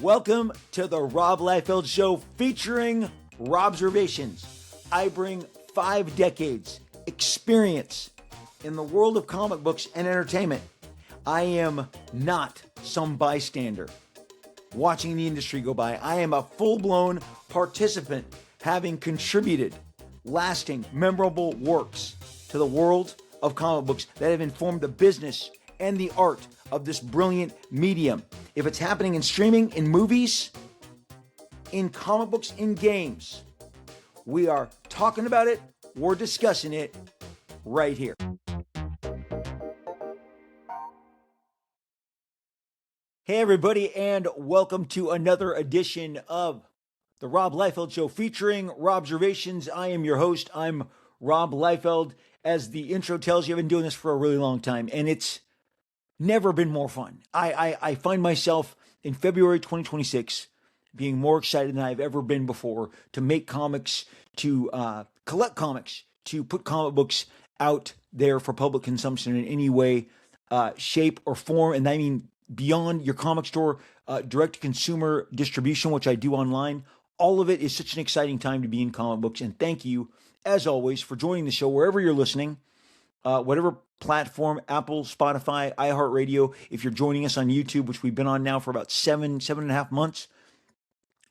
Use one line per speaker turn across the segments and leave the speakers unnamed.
Welcome to the Rob Liefeld Show featuring Robservations. I bring 5 decades experience in the world of comic books and entertainment. I am not some bystander watching the industry go by. I am a full-blown participant, having contributed lasting, memorable works to the world of comic books that have informed the business and the art of this brilliant medium. If it's happening in streaming, in movies, in comic books, in games, we are talking about it, we're discussing it right here. Hey everybody, and welcome to another edition of the Rob Liefeld Show featuring Robservations. I am your host. I'm Rob Liefeld. As the intro tells you, I've been doing this for a really long time, and it's never been more fun. I find myself in February 2026 being more excited than I've ever been before to make comics, to collect comics, to put comic books out there for public consumption in any way, shape, or form. And I mean beyond your comic store, direct-to-consumer distribution, which I do online. All of it is such an exciting time to be in comic books. And thank you, as always, for joining the show wherever you're listening. Whatever platform, Apple, Spotify, iHeartRadio. If you're joining us on YouTube, which we've been on now for about seven and a half months,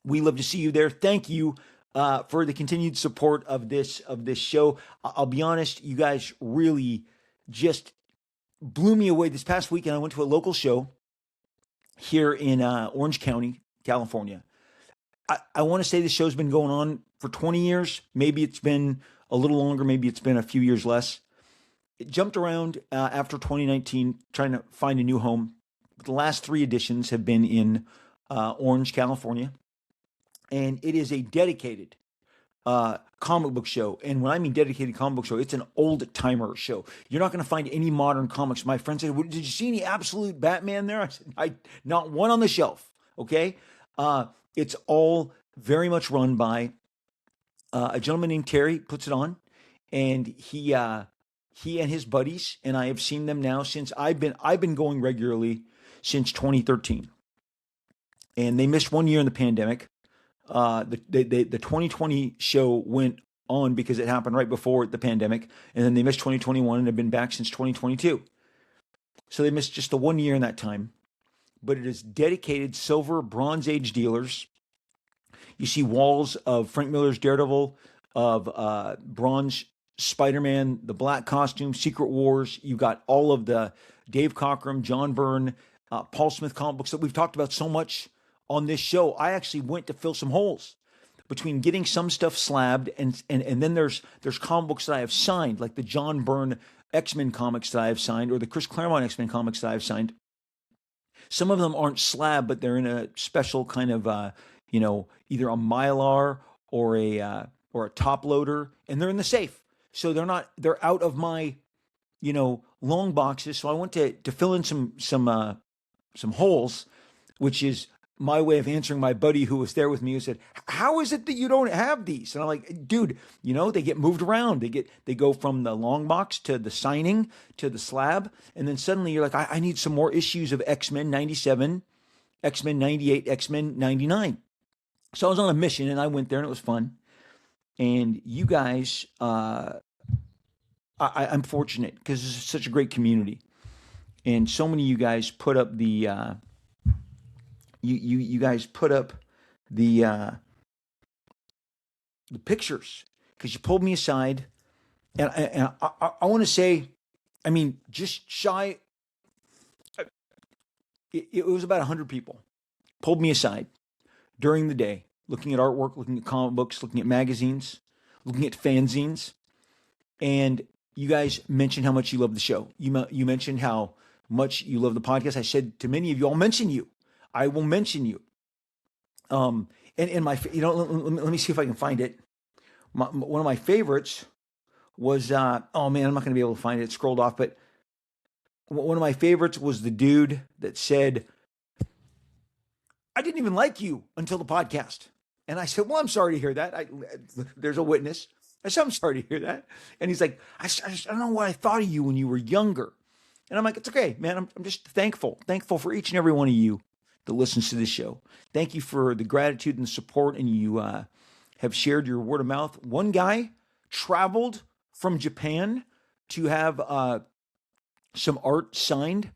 we love to see you there. Thank you for the continued support of this show. I'll be honest, you guys really just blew me away. This past weekend, I went to a local show here in Orange County, California. I want to say this show's been going on for 20 years. Maybe it's been a little longer. Maybe it's been a few years less. It jumped around after 2019, trying to find a new home. The last 3 editions have been in Orange, California. And it is a dedicated comic book show. And when I mean dedicated comic book show, it's an old-timer show. You're not going to find any modern comics. My friend said, did you see any Absolute Batman there? I said, not one on the shelf, okay? It's all very much run by a gentleman named Terry, puts it on. And he and his buddies, and I have seen them now since I've been going regularly since 2013. And they missed 1 year in the pandemic. The 2020 show went on because it happened right before the pandemic, and then they missed 2021 and have been back since 2022. So they missed just the 1 year in that time. But it is dedicated silver, Bronze Age dealers. You see walls of Frank Miller's Daredevil, of Bronze Spider-Man, the Black Costume, Secret Wars. You've got all of the Dave Cockrum, John Byrne, Paul Smith comic books that we've talked about so much on this show. I actually went to fill some holes between getting some stuff slabbed and then there's comic books that I have signed, like the John Byrne X-Men comics that I have signed, or the Chris Claremont X-Men comics that I have signed. Some of them aren't slabbed, but they're in a special kind of either a Mylar or a top loader, and they're in the safe. So they're out of my, long boxes. So I went to fill in some holes, which is my way of answering my buddy who was there with me, who said, how is it that you don't have these? And I'm like, dude, they get moved around. They go from the long box to the signing to the slab. And then suddenly you're like, I need some more issues of X-Men 97, X-Men 98, X-Men 99. So I was on a mission and I went there and it was fun. And you guys, I'm fortunate because this is such a great community. And so many of you guys put up the, you guys put up the pictures because you pulled me aside. And I want to say, just shy, it was about 100 people pulled me aside during the day, looking at artwork, looking at comic books, looking at magazines, looking at fanzines. And you guys mentioned how much you love the show. You mentioned how much you love the podcast. I said to many of you, I'll mention you. I will mention you. And my, let me see if I can find it. One of my favorites was, oh man, I'm not going to be able to find it. It scrolled off, but one of my favorites was the dude that said, I didn't even like you until the podcast. And I said, well, I'm sorry to hear that. There's a witness. I said, I'm sorry to hear that. And he's like, I don't know what I thought of you when you were younger. And I'm like, it's okay, man. I'm just thankful for each and every one of you that listens to this show. Thank you for the gratitude and the support, and you have shared your word of mouth. One guy traveled from Japan to have some art signed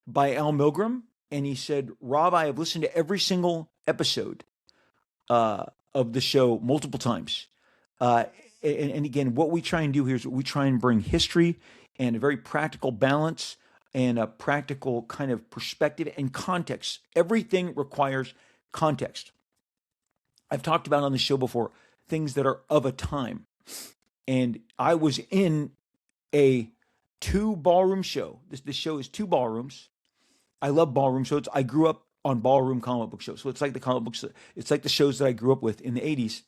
by Al Milgram, and he said, "Rob, I have listened to every single episode of the show multiple times." And again, what we try and do here is we try and bring history and a very practical balance and a practical kind of perspective and context. Everything requires context. I've talked about on the show before things that are of a time. And I was in a 2 ballroom show. This show is 2 ballrooms. I love ballroom shows. I grew up on ballroom comic book shows. So it's like the comic books, it's like the shows that I grew up with in the 80s.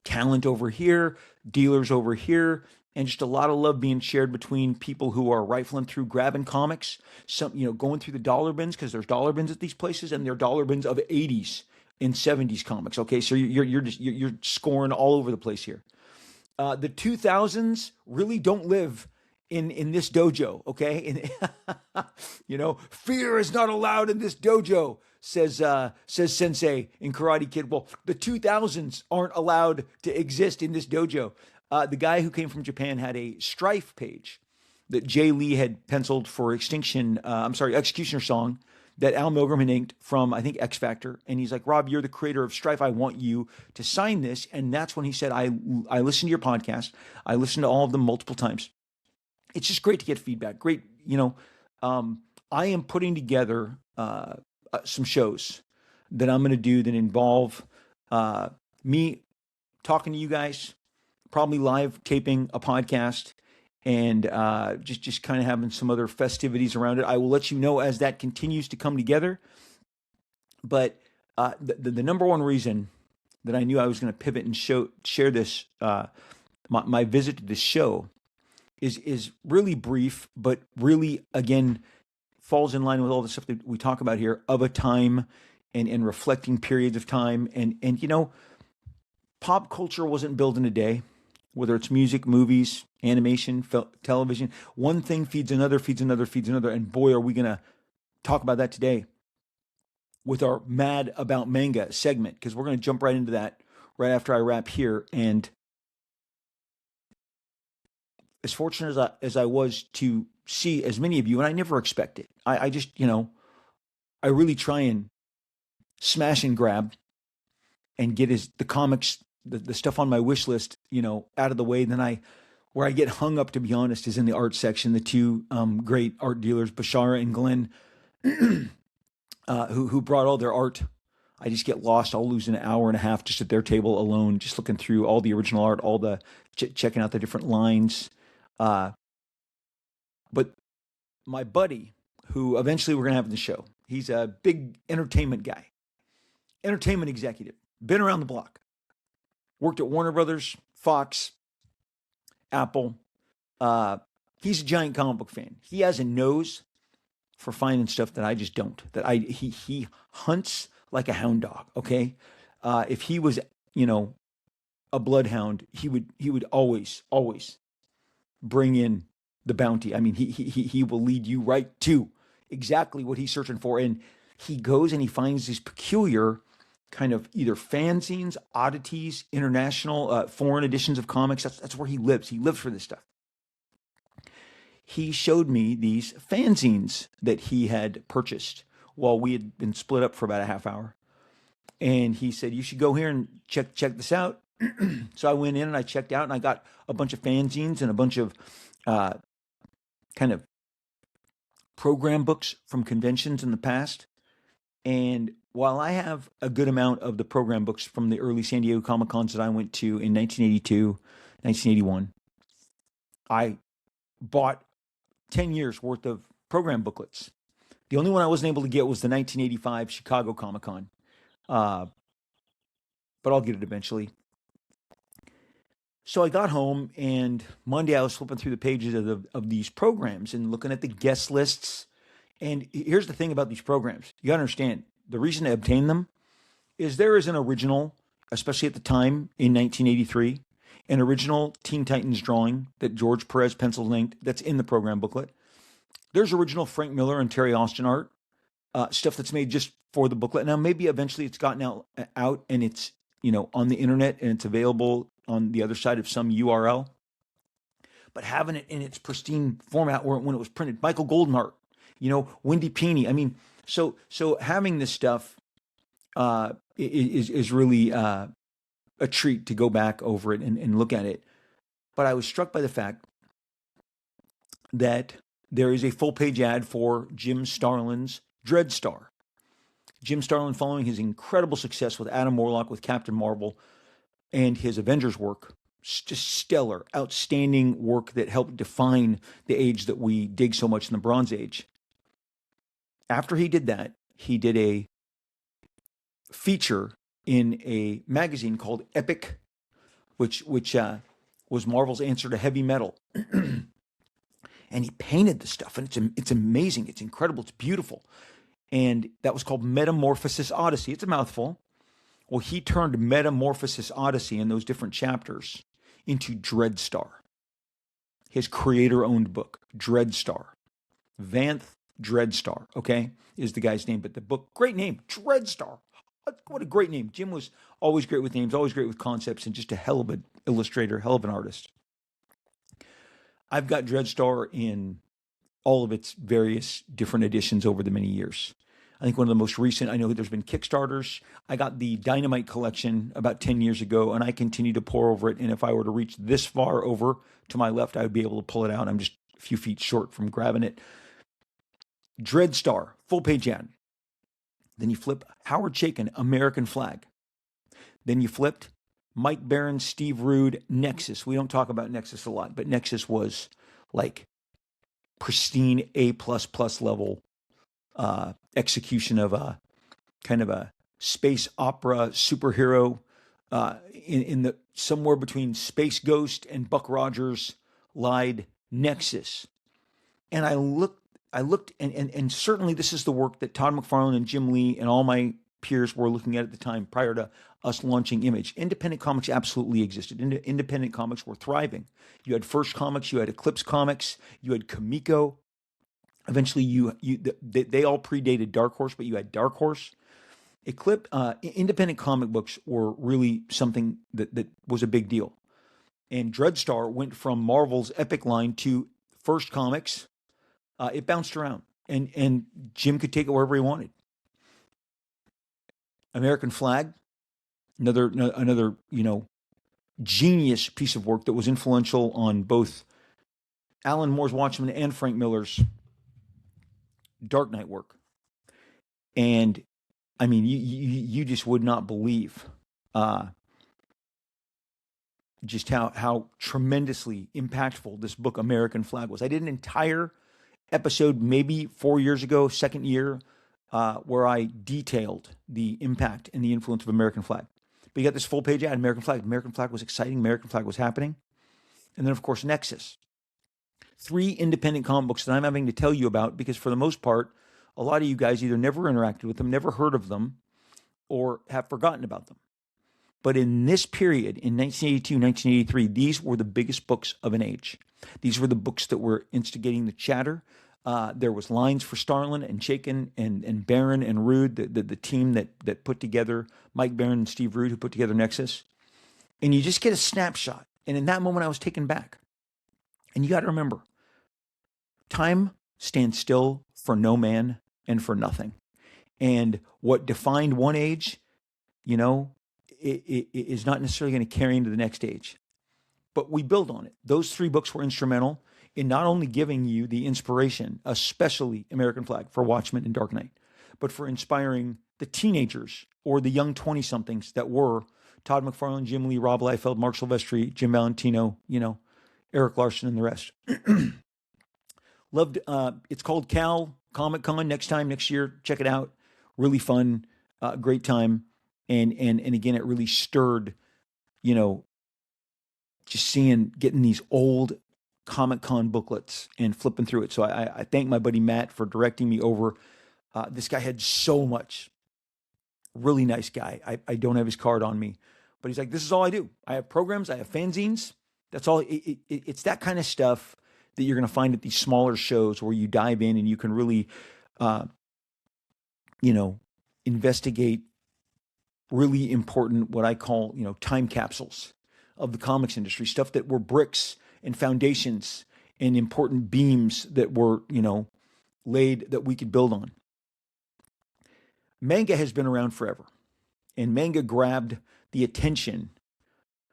Talent over here, dealers over here, and just a lot of love being shared between people who are rifling through grabbing comics, some going through the dollar bins, because there's dollar bins at these places, and they're dollar bins of 80s and 70s comics. Okay, so you're scoring all over the place here. The 2000s really don't live in this dojo, okay? And fear is not allowed in this dojo, says Sensei in Karate Kid. Well, the 2000s aren't allowed to exist in this dojo. The guy who came from Japan had a Strife page that Jay Lee had penciled for Executioner Song that Al Milgram had inked from, I think, X Factor. And he's like, "Rob, you're the creator of Strife. I want you to sign this." And that's when he said, I listened to your podcast. I listened to all of them multiple times. It's just great to get feedback. Great, I am putting together some shows that I'm going to do that involve me talking to you guys, probably live taping a podcast, and just kind of having some other festivities around it. I will let you know as that continues to come together. But the number one reason that I knew I was going to pivot and share this, my visit to this show, is really brief, but really, again, falls in line with all the stuff that we talk about here of a time and reflecting periods of time. And pop culture wasn't built in a day, whether it's music, movies, animation, television. One thing feeds another, feeds another, feeds another. And boy, are we going to talk about that today with our Mad About Manga segment, because we're going to jump right into that right after I wrap here. And as fortunate as I was to see as many of you, and I never expect it. I just, I really try and smash and grab and get the comics, the stuff on my wish list, out of the way. Then where I get hung up, to be honest, is in the art section. The two great art dealers, Bashara and Glenn, who brought all their art. I just get lost. I'll lose an hour and a half just at their table alone, just looking through all the original art, all the checking out the different lines. But my buddy, who eventually we're going to have in the show, he's a big entertainment guy, entertainment executive, been around the block, worked at Warner Brothers, Fox, Apple. He's a giant comic book fan. He has a nose for finding stuff that I just don't. He hunts like a hound dog. Okay, if he was a bloodhound, he would always bring in the bounty. I mean, he will lead you right to exactly what he's searching for. And he goes and he finds these peculiar kind of either fanzines, oddities, international, foreign editions of comics. That's where he lives. He lives for this stuff. He showed me these fanzines that he had purchased while we had been split up for about a half hour. And he said, "You should go here and check this out." So I went in and I checked out, and I got a bunch of fanzines and a bunch of kind of program books from conventions in the past. And while I have a good amount of the program books from the early San Diego Comic Cons that I went to in 1982, 1981, I bought 10 years worth of program booklets. The only one I wasn't able to get was the 1985 Chicago Comic Con. But I'll get it eventually. So I got home, and Monday I was flipping through the pages of these programs and looking at the guest lists. And here's the thing about these programs. You gotta understand, the reason to obtain them is there is an original, especially at the time in 1983, an original Teen Titans drawing that George Perez penciled and inked that's in the program booklet. There's original Frank Miller and Terry Austin art. stuff that's made just for the booklet. Now, maybe eventually it's gotten out and it's, on the internet and it's available on the other side of some URL. But having it in its pristine format when it was printed, Michael Goldenhart, Wendy Peeney. I mean, so having this stuff is really a treat to go back over it and look at it. But I was struck by the fact that there is a full-page ad for Jim Starlin's Dreadstar. Jim Starlin, following his incredible success with Adam Warlock, with Captain Marvel, and his Avengers work, just stellar, outstanding work that helped define the age that we dig so much in the Bronze Age. After he did that, he did a feature in a magazine called Epic, which was Marvel's answer to heavy metal. And he painted the stuff, and it's amazing, it's incredible, it's beautiful. And that was called Metamorphosis Odyssey. It's a mouthful. Well, he turned Metamorphosis Odyssey and those different chapters into Dreadstar, his creator-owned book, Dreadstar. Vanth Dreadstar, okay, is the guy's name. But the book, great name, Dreadstar. What a great name. Jim was always great with names, always great with concepts, and just a hell of an illustrator, hell of an artist. I've got Dreadstar in all of its various different editions over the many years. I think one of the most recent, I know there's been Kickstarters. I got the Dynamite collection about 10 years ago, and I continue to pour over it. And if I were to reach this far over to my left, I would be able to pull it out. I'm just a few feet short from grabbing it. Dreadstar, full page ad. Then you flip Howard Chaykin, American Flag. Then you flipped Mike Barron, Steve Rude, Nexus. We don't talk about Nexus a lot, but Nexus was like pristine A++ level execution of a kind of a space opera superhero in the somewhere between Space Ghost and Buck Rogers lied Nexus. And I looked and certainly this is the work that Todd McFarlane and Jim Lee and all my peers were looking at the time prior to us launching Image. Independent comics absolutely existed. Independent comics were thriving. You had First Comics, you had Eclipse Comics, you had Kamiko. Eventually, they all predated Dark Horse, but you had Dark Horse. Independent comic books were really something that was a big deal. And Dreadstar went from Marvel's Epic line to First Comics. It bounced around, and Jim could take it wherever he wanted. American Flag, another genius piece of work that was influential on both Alan Moore's Watchmen and Frank Miller's Dark Knight work. And I mean, you just would not believe just how tremendously impactful this book American Flag was. I did an entire episode maybe 4 years ago, second year, where I detailed the impact and the influence of American Flag. But you got this full page ad, American Flag. American Flag was exciting. American Flag was happening. And then, of course, Nexus. 3 independent comic books that I'm having to tell you about because for the most part, a lot of you guys either never interacted with them, never heard of them, or have forgotten about them. But in this period, in 1982, 1983, these were the biggest books of an age. These were the books that were instigating the chatter. There was lines for Starlin and Chaykin and Barron and Rude, the team that put together, Mike Barron and Steve Rude, who put together Nexus. And you just get a snapshot. And in that moment, I was taken back. And you got to remember, time stands still for no man and for nothing. And what defined one age, it is not necessarily going to carry into the next age. But we build on it. Those 3 books were instrumental in not only giving you the inspiration, especially American Flag, for Watchmen and Dark Knight, but for inspiring the teenagers or the young 20-somethings that were Todd McFarlane, Jim Lee, Rob Liefeld, Mark Silvestri, Jim Valentino, Eric Larson, and the rest. Loved, it's called Cal Comic Con next year. Check it out. Really fun, great time. And again, it really stirred, just getting these old Comic Con booklets and flipping through it. So I thank my buddy Matt for directing me over. This guy had so much. Really nice guy. I don't have his card on me, but he's like, this is all I do. I have programs. I have fanzines. That's all. It's that kind of stuff that you're going to find at these smaller shows where you dive in and you can really you know, investigate really important, what I call, time capsules of the comics industry, stuff that were bricks and foundations and important beams that were, laid that we could build on. Manga has been around forever, and manga grabbed the attention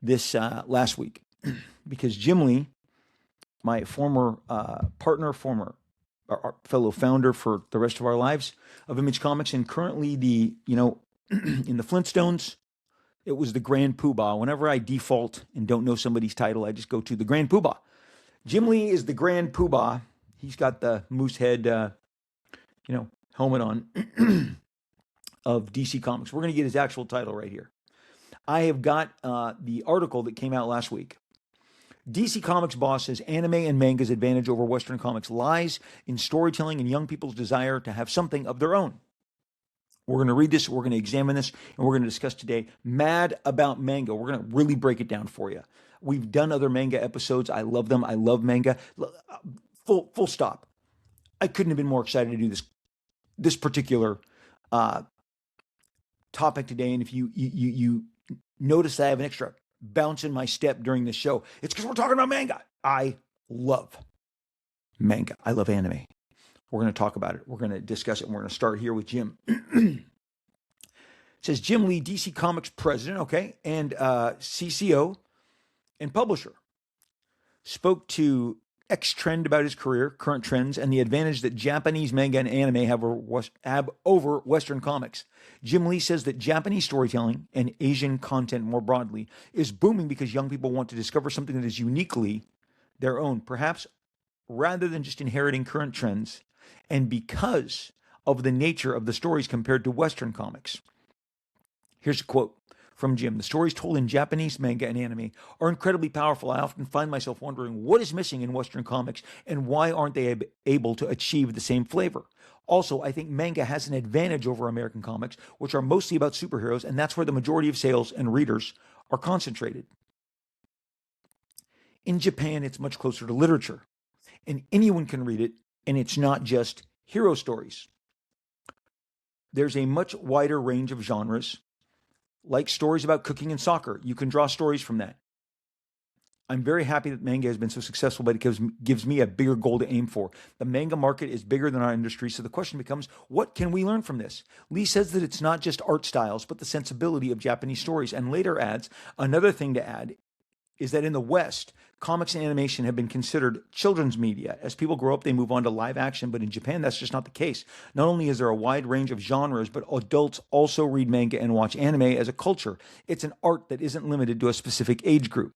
this last week because Jim Lee, my former partner, former our fellow founder for the rest of our lives of Image Comics, and currently the in the Flintstones, it was the Grand Poobah. Whenever I default and don't know somebody's title, I just go to the Grand Poobah. Jim Lee is the Grand Poobah. He's got the moose head, helmet on of DC Comics. We're going to get his actual title right here. I have got the article that came out last week. DC Comics boss says anime and manga's advantage over Western comics lies in storytelling and young people's desire to have something of their own. We're going to read this, we're going to examine this, and we're going to discuss today Mad About Manga. We're going to really break it down for you. We've done other manga episodes. I love them. I love manga. Full stop. I couldn't have been more excited to do this particular topic today. And if you notice that I have an extra bounce in my step during this show, it's because we're talking about manga. I love manga. I love anime. We're going to talk about it. We're going to discuss it. And we're going to start here with Jim. It says Jim Lee, DC Comics president, okay, and CCO and publisher, spoke to X Trend about his career, current trends, and the advantage that Japanese manga and anime have over Western comics. Jim Lee says that Japanese storytelling and Asian content more broadly is booming because young people want to discover something that is uniquely their own, perhaps rather than just inheriting current trends, and because of the nature of the stories compared to Western comics. Here's a quote from Jim. The stories told in Japanese manga and anime are incredibly powerful. I often find myself wondering what is missing in Western comics and why aren't they able to achieve the same flavor? Also, I think manga has an advantage over American comics, which are mostly about superheroes, and that's where the majority of sales and readers are concentrated. In Japan, it's much closer to literature, and anyone can read it, and it's not just hero stories. There's a much wider range of genres, like stories about cooking and soccer. You can draw stories from that. I'm very happy that manga has been so successful, but it gives me a bigger goal to aim for. The manga market is bigger than our industry, so the question becomes, what can we learn from this? Lee says that it's not just art styles, but the sensibility of Japanese stories, and later adds, another thing to add is that in the West, comics and animation have been considered children's media. As people grow up, they move on to live action, but in Japan, that's just not the case. Not only is there a wide range of genres, but adults also read manga and watch anime as a culture. It's an art that isn't limited to a specific age group.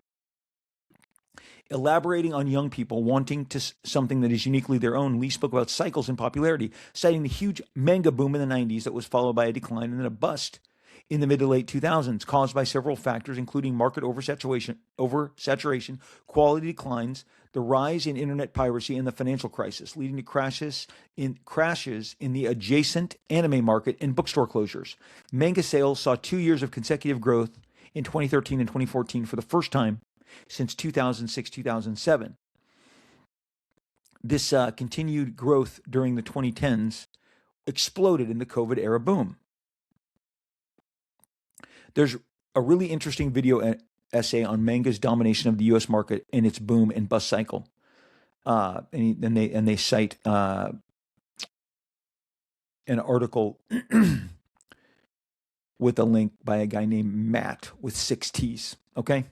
Elaborating on young people wanting something that is uniquely their own, Lee spoke about cycles in popularity, citing the huge manga boom in the 90s that was followed by a decline and then a bust in the mid to late 2000s, caused by several factors, including market oversaturation, quality declines, the rise in internet piracy, and the financial crisis, leading to crashes in the adjacent anime market and bookstore closures. Manga sales saw 2 years of consecutive growth in 2013 and 2014 for the first time since 2006-2007. This continued growth during the 2010s exploded in the COVID era boom. There's a really interesting video essay on manga's domination of the U.S. market and its boom and bust cycle. And they cite an article with a link by a guy named Matt with 6 T's. Okay,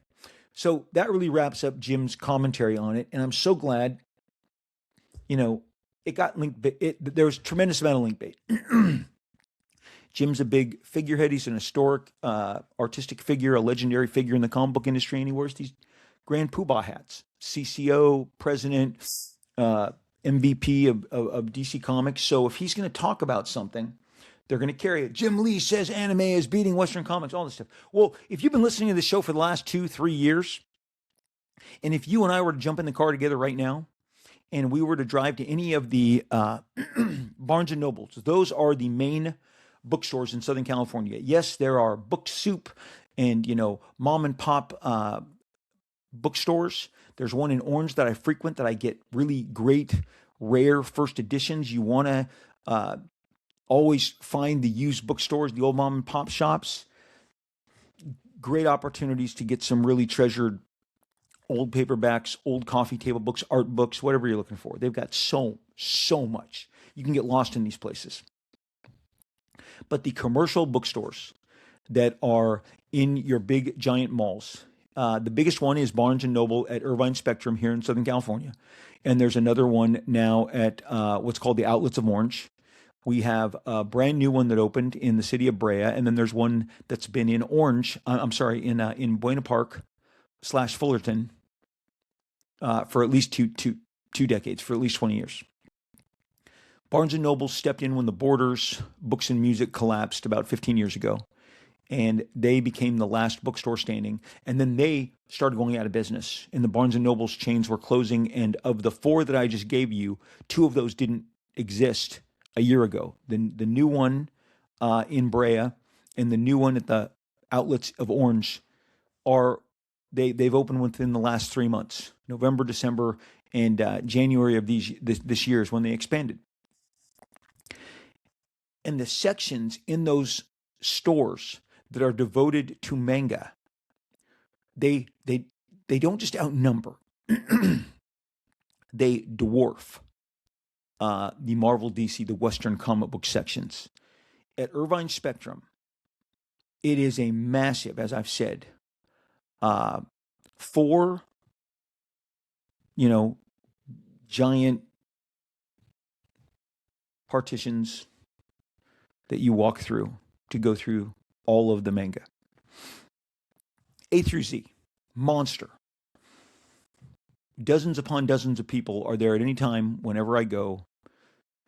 so that really wraps up Jim's commentary on it, and I'm so glad. It got link bait. There was a tremendous amount of link bait. Jim's a big figurehead. He's an historic, artistic figure, a legendary figure in the comic book industry, and he wears these Grand Poobah hats. CCO, president, MVP of DC Comics. So if he's going to talk about something, they're going to carry it. Jim Lee says anime is beating Western comics, all this stuff. Well, if you've been listening to the show for the last 2-3 years, and if you and I were to jump in the car together right now, and we were to drive to any of the Barnes and Nobles, those are the main bookstores in Southern California. Yes, there are Book Soup and, mom and pop bookstores. There's one in Orange that I frequent that I get really great, rare first editions. You want to Always find the used bookstores, the old mom and pop shops. Great opportunities to get some really treasured old paperbacks, old coffee table books, art books, whatever you're looking for. They've got so much. You can get lost in these places. But the commercial bookstores that are in your big giant malls, the biggest one is Barnes and Noble at Irvine Spectrum here in Southern California. And there's another one now at what's called the Outlets of Orange. We have a brand new one that opened in the city of Brea, and then there's one that's been in Orange. I'm sorry, in Buena Park / Fullerton for at least two decades, for at least 20 years. Barnes and Noble stepped in when the Borders Books and Music collapsed about 15 years ago, and they became the last bookstore standing. And then they started going out of business, and the Barnes and Noble's chains were closing. And of the 4 that I just gave you, 2 of those didn't exist a year ago. The new one in Brea and the new one at the Outlets of Orange are they've opened within the last 3 months. November, December, and January of this year is when they expanded. And the sections in those stores that are devoted to manga, they don't just outnumber, they dwarf the Marvel, DC, the Western comic book sections. At Irvine Spectrum, it is a massive, as I've said, 4, giant partitions that you walk through to go through all of the manga. A through Z, monster. Dozens upon dozens of people are there at any time whenever I go,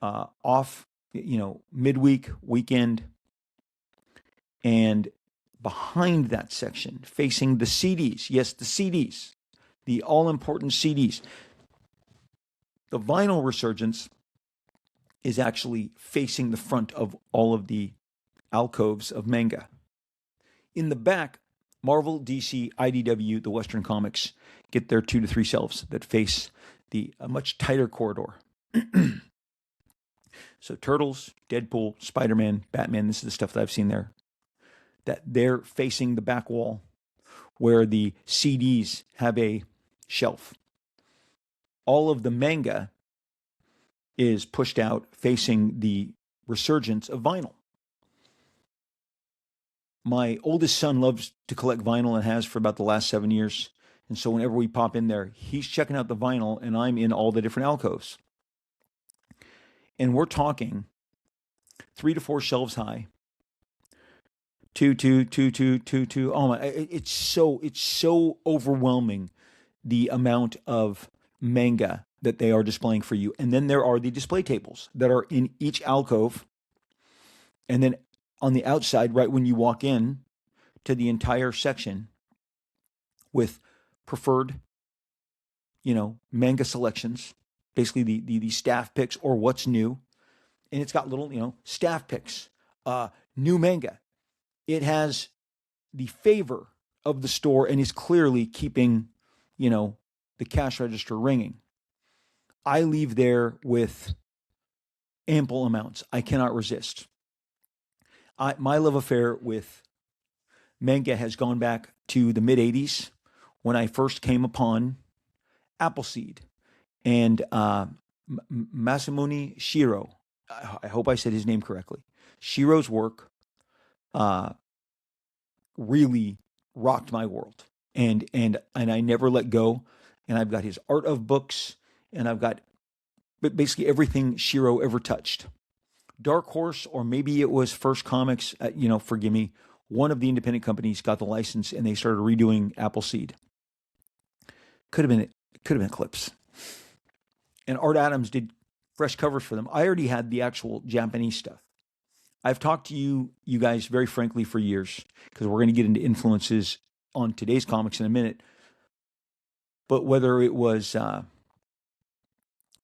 off, midweek, weekend. And behind that section, facing the CDs, yes, the CDs, the all-important CDs, the vinyl resurgence is actually facing the front of all of the alcoves of manga. In the back, Marvel, DC, IDW, the Western comics get their 2 to 3 shelves that face a much tighter corridor. So Turtles, Deadpool, Spider-Man, Batman, this is the stuff that I've seen there. That they're facing the back wall where the CDs have a shelf. All of the manga is pushed out facing the resurgence of vinyl. My oldest son loves to collect vinyl and has for about the last 7 years. And so whenever we pop in there, he's checking out the vinyl and I'm in all the different alcoves. And we're talking 3 to 4 shelves high. Two. Oh my! It's so overwhelming, the amount of manga that they are displaying for you. And then there are the display tables that are in each alcove. And then on the outside, right when you walk in to the entire section with preferred, manga selections, basically the staff picks or what's new. And it's got little, staff picks, new manga. It has the favor of the store and is clearly keeping, the cash register ringing. I leave there with ample amounts. I cannot resist. My love affair with manga has gone back to the mid 80s when I first came upon Appleseed and Masamune Shiro. I hope I said his name correctly. Shiro's work really rocked my world, and I never let go. And I've got his art of books, and I've got basically everything Shiro ever touched. Dark Horse, or maybe it was First Comics, forgive me, one of the independent companies got the license and they started redoing Appleseed. Could have been Eclipse. And Art Adams did fresh covers for them. I already had the actual Japanese stuff. I've talked to you guys very frankly for years, because we're going to get into influences on today's comics in a minute. But whether it was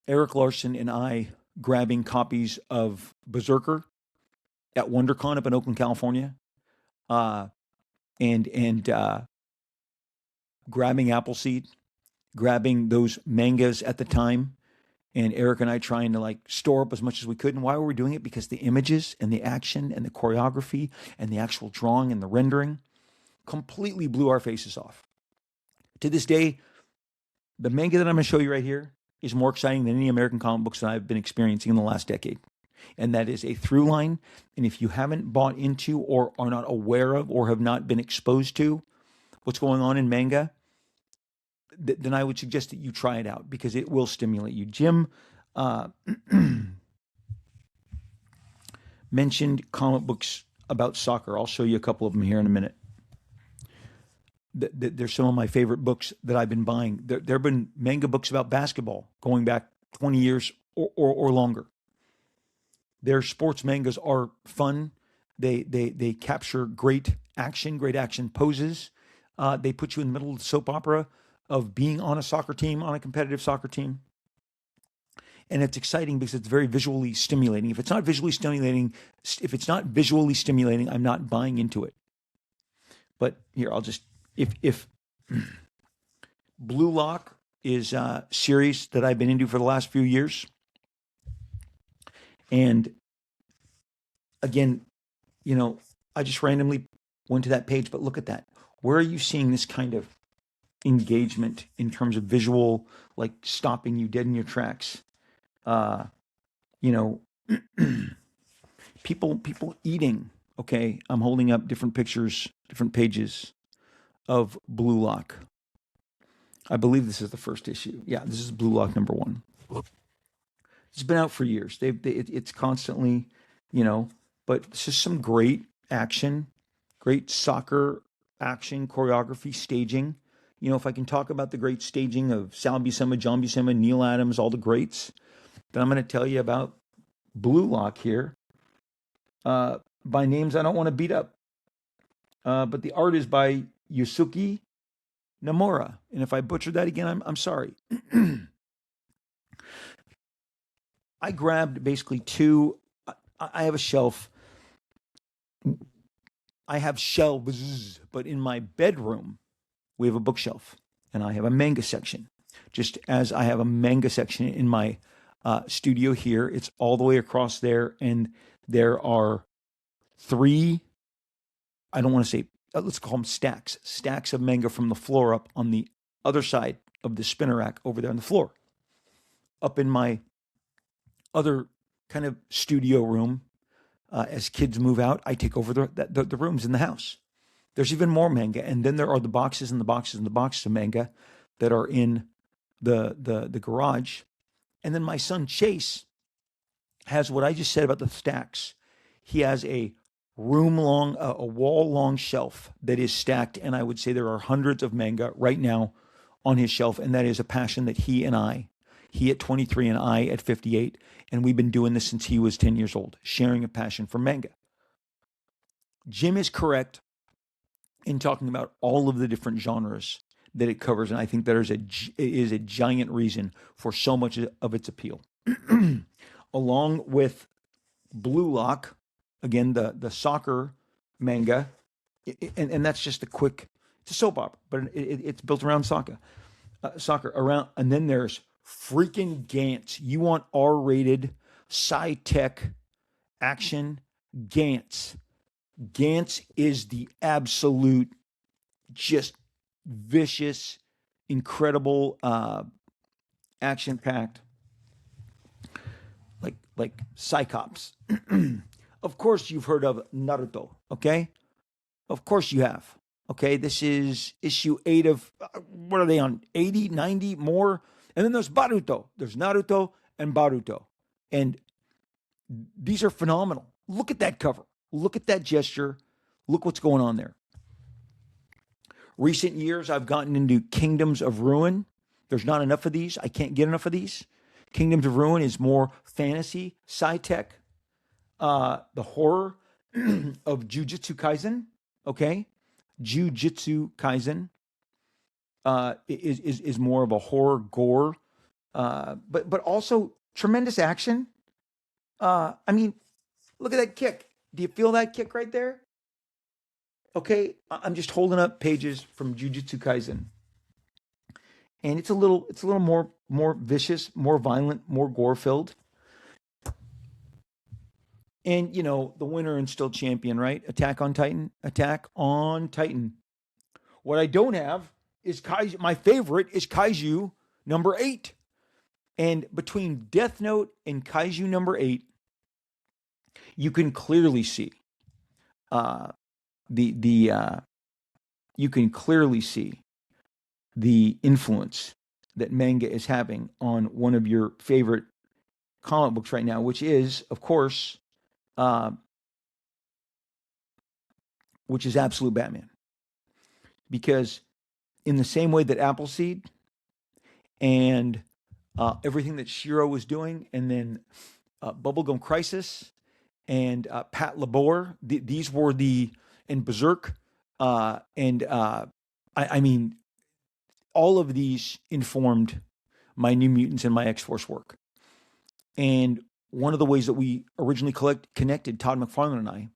Eric Larson and I grabbing copies of Berserker at WonderCon up in Oakland, California, and grabbing Appleseed, grabbing those mangas at the time, and Eric and I trying to like store up as much as we could. And why were we doing it? Because the images and the action and the choreography and the actual drawing and the rendering completely blew our faces off. To this day, the manga that I'm going to show you right here is more exciting than any American comic books that I've been experiencing in the last decade. And that is a through line. And if you haven't bought into or are not aware of or have not been exposed to what's going on in manga, then I would suggest that you try it out because it will stimulate you. Jim mentioned comic books about soccer. I'll show you a couple of them here in a minute. There's some of my favorite books that I've been buying. There have been manga books about basketball going back 20 years or longer. Their sports mangas are fun. They capture great action poses. They put you in the middle of the soap opera of being on a soccer team, on a competitive soccer team. And it's exciting because it's very visually stimulating. If it's not visually stimulating, I'm not buying into it. But here, I'll just, if Blue Lock is a series that I've been into for the last few years. And again, I just randomly went to that page, but look at that. Where are you seeing this kind of engagement in terms of visual, like stopping you dead in your tracks? People eating. Okay, I'm holding up different pictures, different pages of Blue Lock. I believe this is the first issue. Yeah, this is Blue Lock number 1. It's been out for years. It's constantly, but it's just some great action, great soccer action, choreography, staging. If I can talk about the great staging of Sal Buscema, John Buscema, Neil Adams, all the greats, then I'm going to tell you about Blue Lock here. By names I don't want to beat up. But the art is by Yusuke Nomura. And if I butchered that again, I'm sorry. I grabbed basically 2. I have a shelf. I have shelves, but in my bedroom, we have a bookshelf. And I have a manga section. Just as I have a manga section in my studio here. It's all the way across there. And there are 3, I don't want to say, let's call them stacks of manga from the floor up on the other side of the spinner rack over there on the floor. Up in my other kind of studio room, as kids move out, I take over the rooms in the house. There's even more manga, and then there are the boxes and the boxes and the boxes of manga that are in the garage. And then my son Chase has what I just said about the stacks. He has a wall-long shelf that is stacked, and I would say there are hundreds of manga right now on his shelf, and that is a passion that he at 23 and I at 58, and we've been doing this since he was 10 years old, sharing a passion for manga. Jim is correct in talking about all of the different genres that it covers, and I think there is a giant reason for so much of its appeal. Along with Blue Lock, again, the soccer manga, and that's just it's a soap opera, but it's built around soccer around, and then there's freaking Gantz. You want R-rated, sci-tech action? Gantz. Gantz is the absolute, just vicious, incredible, action-packed, like Cyclops. Of course you've heard of Naruto, okay? Of course you have. Okay, this is issue 8 of, what are they on, 80, 90, more? And then there's Baruto. There's Naruto and Baruto. And these are phenomenal. Look at that cover. Look at that gesture. Look what's going on there. Recent years, I've gotten into Kingdoms of Ruin. There's not enough of these. I can't get enough of these. Kingdoms of Ruin is more fantasy, sci-tech, the horror of Jujutsu Kaisen, okay? Jujutsu Kaisen is more of a horror gore, but also tremendous action. I mean, look at that kick. Do you feel that kick right there? Okay, I'm just holding up pages from Jujutsu Kaisen. and it's a little more vicious, more violent, more gore filled. And the winner and still champion, right? Attack on Titan. Attack on Titan. What I don't have is Kaiju. My favorite is Kaiju number 8. And between Death Note and Kaiju number 8, you can clearly see uh, the you can clearly see the influence that manga is having on one of your favorite comic books right now, which is, of course, uh, which is Absolute Batman. Because in the same way that Appleseed and everything that Shiro was doing, and then Bubblegum Crisis and Pat Labor, these were and Berserk, I mean, all of these informed my New Mutants and my X Force work. And one of the ways that we originally connected, Todd McFarlane and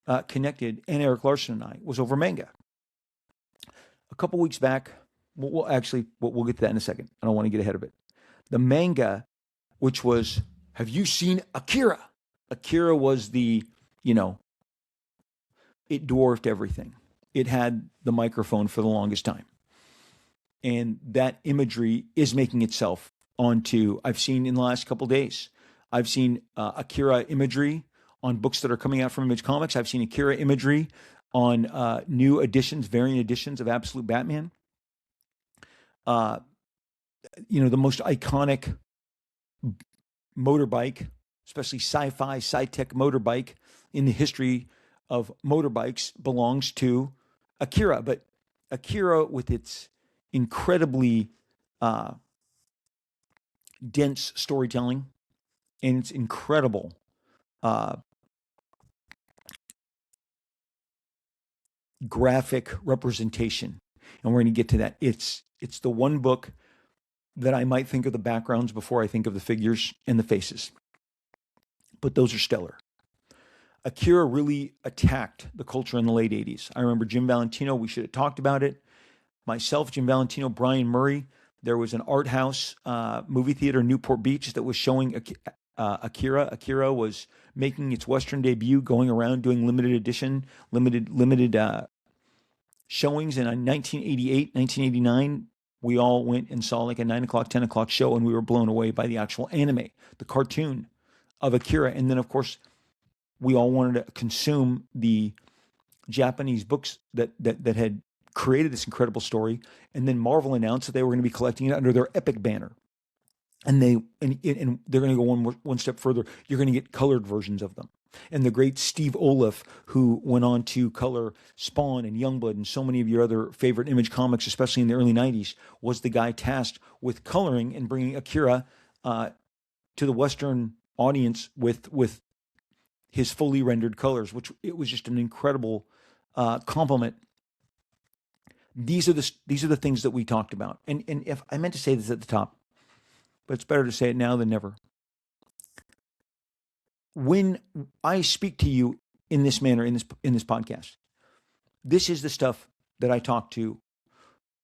I connected, and Eric Larson and I, was over manga. A couple weeks back, we'll get to that in a second. I don't want to get ahead of it. The manga, which was, have you seen Akira? Akira was it dwarfed everything. It had the microphone for the longest time. And that imagery is making itself onto, I've seen in the last couple of days, I've seen Akira imagery on books that are coming out from Image Comics. I've seen Akira imagery on new editions, variant editions of Absolute Batman. The most iconic motorbike, especially sci-fi, sci-tech motorbike in the history of motorbikes, belongs to Akira. But Akira, with its incredibly dense storytelling and its incredible graphic representation, and we're going to get to that. It's the one book that I might think of the backgrounds before I think of the figures and the faces. But those are stellar. Akira really attacked the culture in the late 80s. I remember Jim Valentino, we should have talked about it. Myself, Jim Valentino, Brian Murray. There was an art house movie theater in Newport Beach that was showing Akira. Akira was making its Western debut, going around doing limited showings. And in 1988, 1989, we all went and saw like a 9 o'clock, 10 o'clock show, and we were blown away by the actual anime, the cartoon of Akira. And then, of course, we all wanted to consume the Japanese books that had created this incredible story. And then Marvel announced that they were going to be collecting it under their Epic banner. And they're going to go one step further. You're going to get colored versions of them. And the great Steve Oliff, who went on to color Spawn and Youngblood and so many of your other favorite Image comics, especially in the early 90s, was the guy tasked with coloring and bringing Akira to the Western audience with his fully rendered colors, which it was just an incredible compliment. These are the things that we talked about. And if I meant to say this at the top, but it's better to say it now than never. When I speak to you in this manner, in this podcast, this is the stuff that I talk to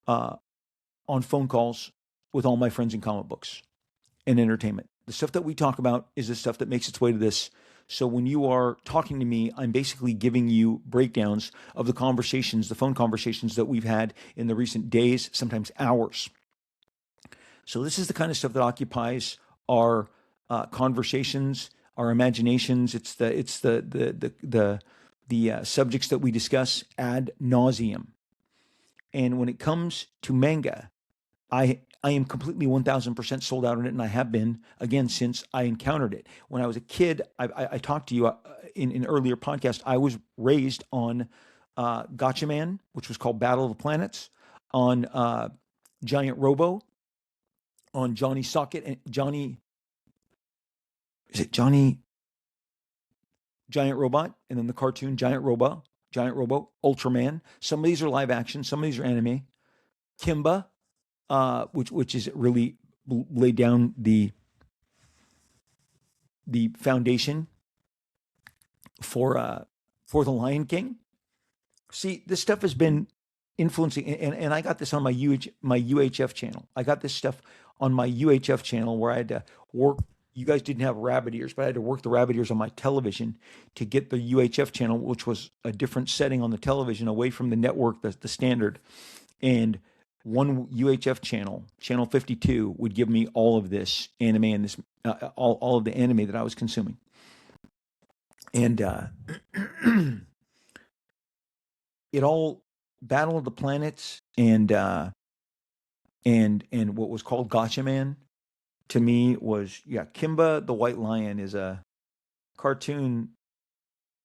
on phone calls with all my friends in comic books and entertainment. The stuff that we talk about is the stuff that makes its way to this. So when you are talking to me, I'm basically giving you breakdowns of the conversations, the phone conversations that we've had in the recent days, sometimes hours. So this is the kind of stuff that occupies our conversations, our imaginations. It's the subjects that we discuss ad nauseum. And when it comes to manga, I am completely 1,000% sold out on it, and I have been, again, since I encountered it. When I was a kid, I talked to you in an earlier podcast, I was raised on Gatchaman, which was called Battle of the Planets, on Giant Robo, on Johnny Socket, and Johnny, is it Johnny Giant Robot? And then the cartoon Giant Robo, Ultraman. Some of these are live action, some of these are anime. Kimba, which is really laid down the foundation for the Lion King. See, this stuff has been influencing, and I got this on my UHF channel. I got this stuff on my UHF channel where I had to work. You guys didn't have rabbit ears, but I had to work the rabbit ears on my television to get the UHF channel, which was a different setting on the television away from the network, the standard. And one UHF channel, channel 52, would give me all of this anime and this all of the anime that I was consuming. And it all Battle of the Planets and what was called Gotcha Man to me was, yeah, Kimba the White Lion is a cartoon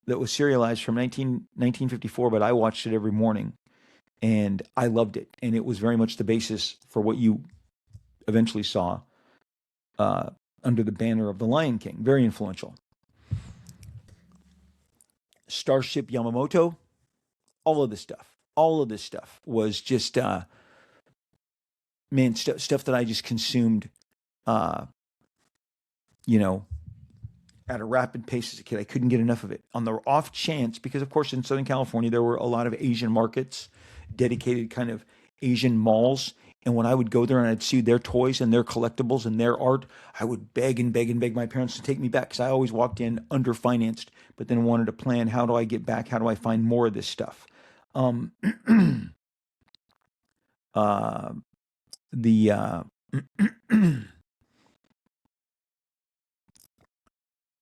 that was serialized from 1954, but I watched it every morning and I loved it. And it was very much the basis for what you eventually saw uh, under the banner of the Lion King. Very influential. Starship Yamamoto, all of this stuff was just, man, stuff that I just consumed, uh, you know, at a rapid pace as a kid. I couldn't get enough of it. On the off chance, because of course in Southern California there were a lot of Asian markets, dedicated kind of Asian malls. And when I would go there and I'd see their toys and their collectibles and their art, I would beg and beg and beg my parents to take me back because I always walked in underfinanced, but then wanted to plan, how do I get back? How do I find more of this stuff? Um, uh, the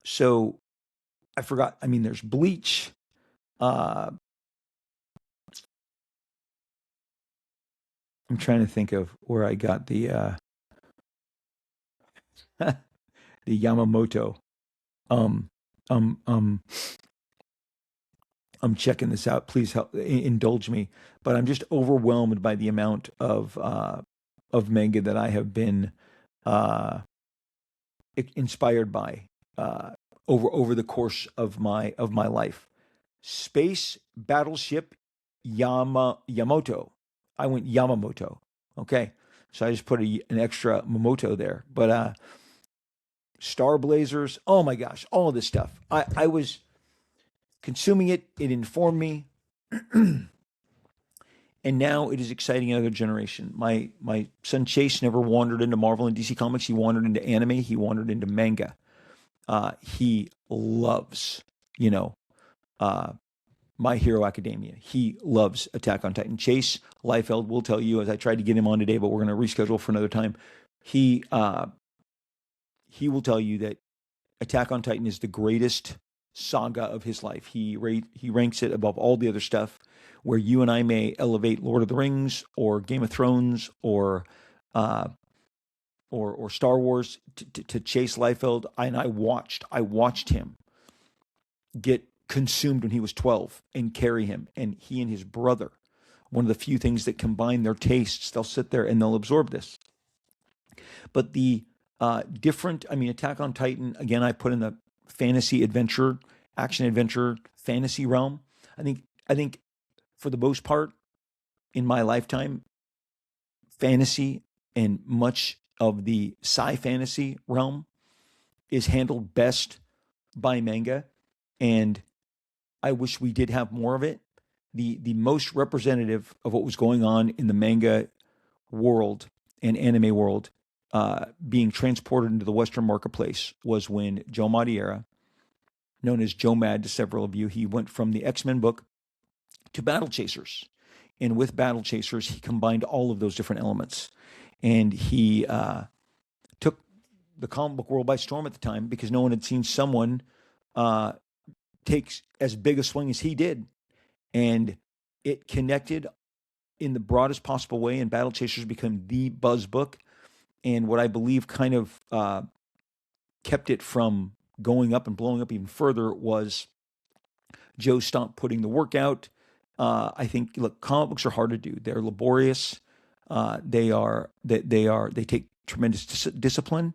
so I forgot. I mean, there's Bleach. Uh, I'm trying to think of where I got the Yamamoto. Um, um, um, I'm checking this out. Please help, indulge me. But I'm just overwhelmed by the amount of manga that I have been uh, inspired by uh, over the course of my life. Space Battleship Yamoto. I went Yamamoto. Okay, so I just put an extra Momoto there. But Star Blazers. Oh my gosh, all of this stuff. I was consuming it. It informed me, and now it is exciting another generation. My son Chase never wandered into Marvel and DC Comics. He wandered into anime. He wandered into manga. He loves, you know, uh, My Hero Academia. He loves Attack on Titan. Chase Liefeld will tell you, as I tried to get him on today, but we're going to reschedule for another time. He uh, he will tell you that Attack on Titan is the greatest saga of his life. He ranks it above all the other stuff. Where you and I may elevate Lord of the Rings or Game of Thrones uh, or Star Wars to Chase Liefeld, and I watched him get consumed when he was 12 and carry him, and he and his brother. One of the few things that combine their tastes, they'll sit there and they'll absorb this. But the different, I mean, Attack on Titan, again, I put in the fantasy adventure, action adventure, fantasy realm. I think for the most part in my lifetime, fantasy and much of the sci fantasy realm is handled best by manga. And I wish we did have more of it. The most representative of what was going on in the manga world and anime world being transported into the Western marketplace was when Joe Madureira, known as Joe Mad to several of you, he went from the X-Men book to Battle Chasers. And with Battle Chasers, he combined all of those different elements. And he took the comic book world by storm at the time because no one had seen someone uh, take as big a swing as he did. And it connected in the broadest possible way, and Battle Chasers became the buzz book. And what I believe kind of kept it from going up and blowing up even further was Joe stopped putting the work out. I think, look, comic books are hard to do. They're laborious. They take tremendous discipline.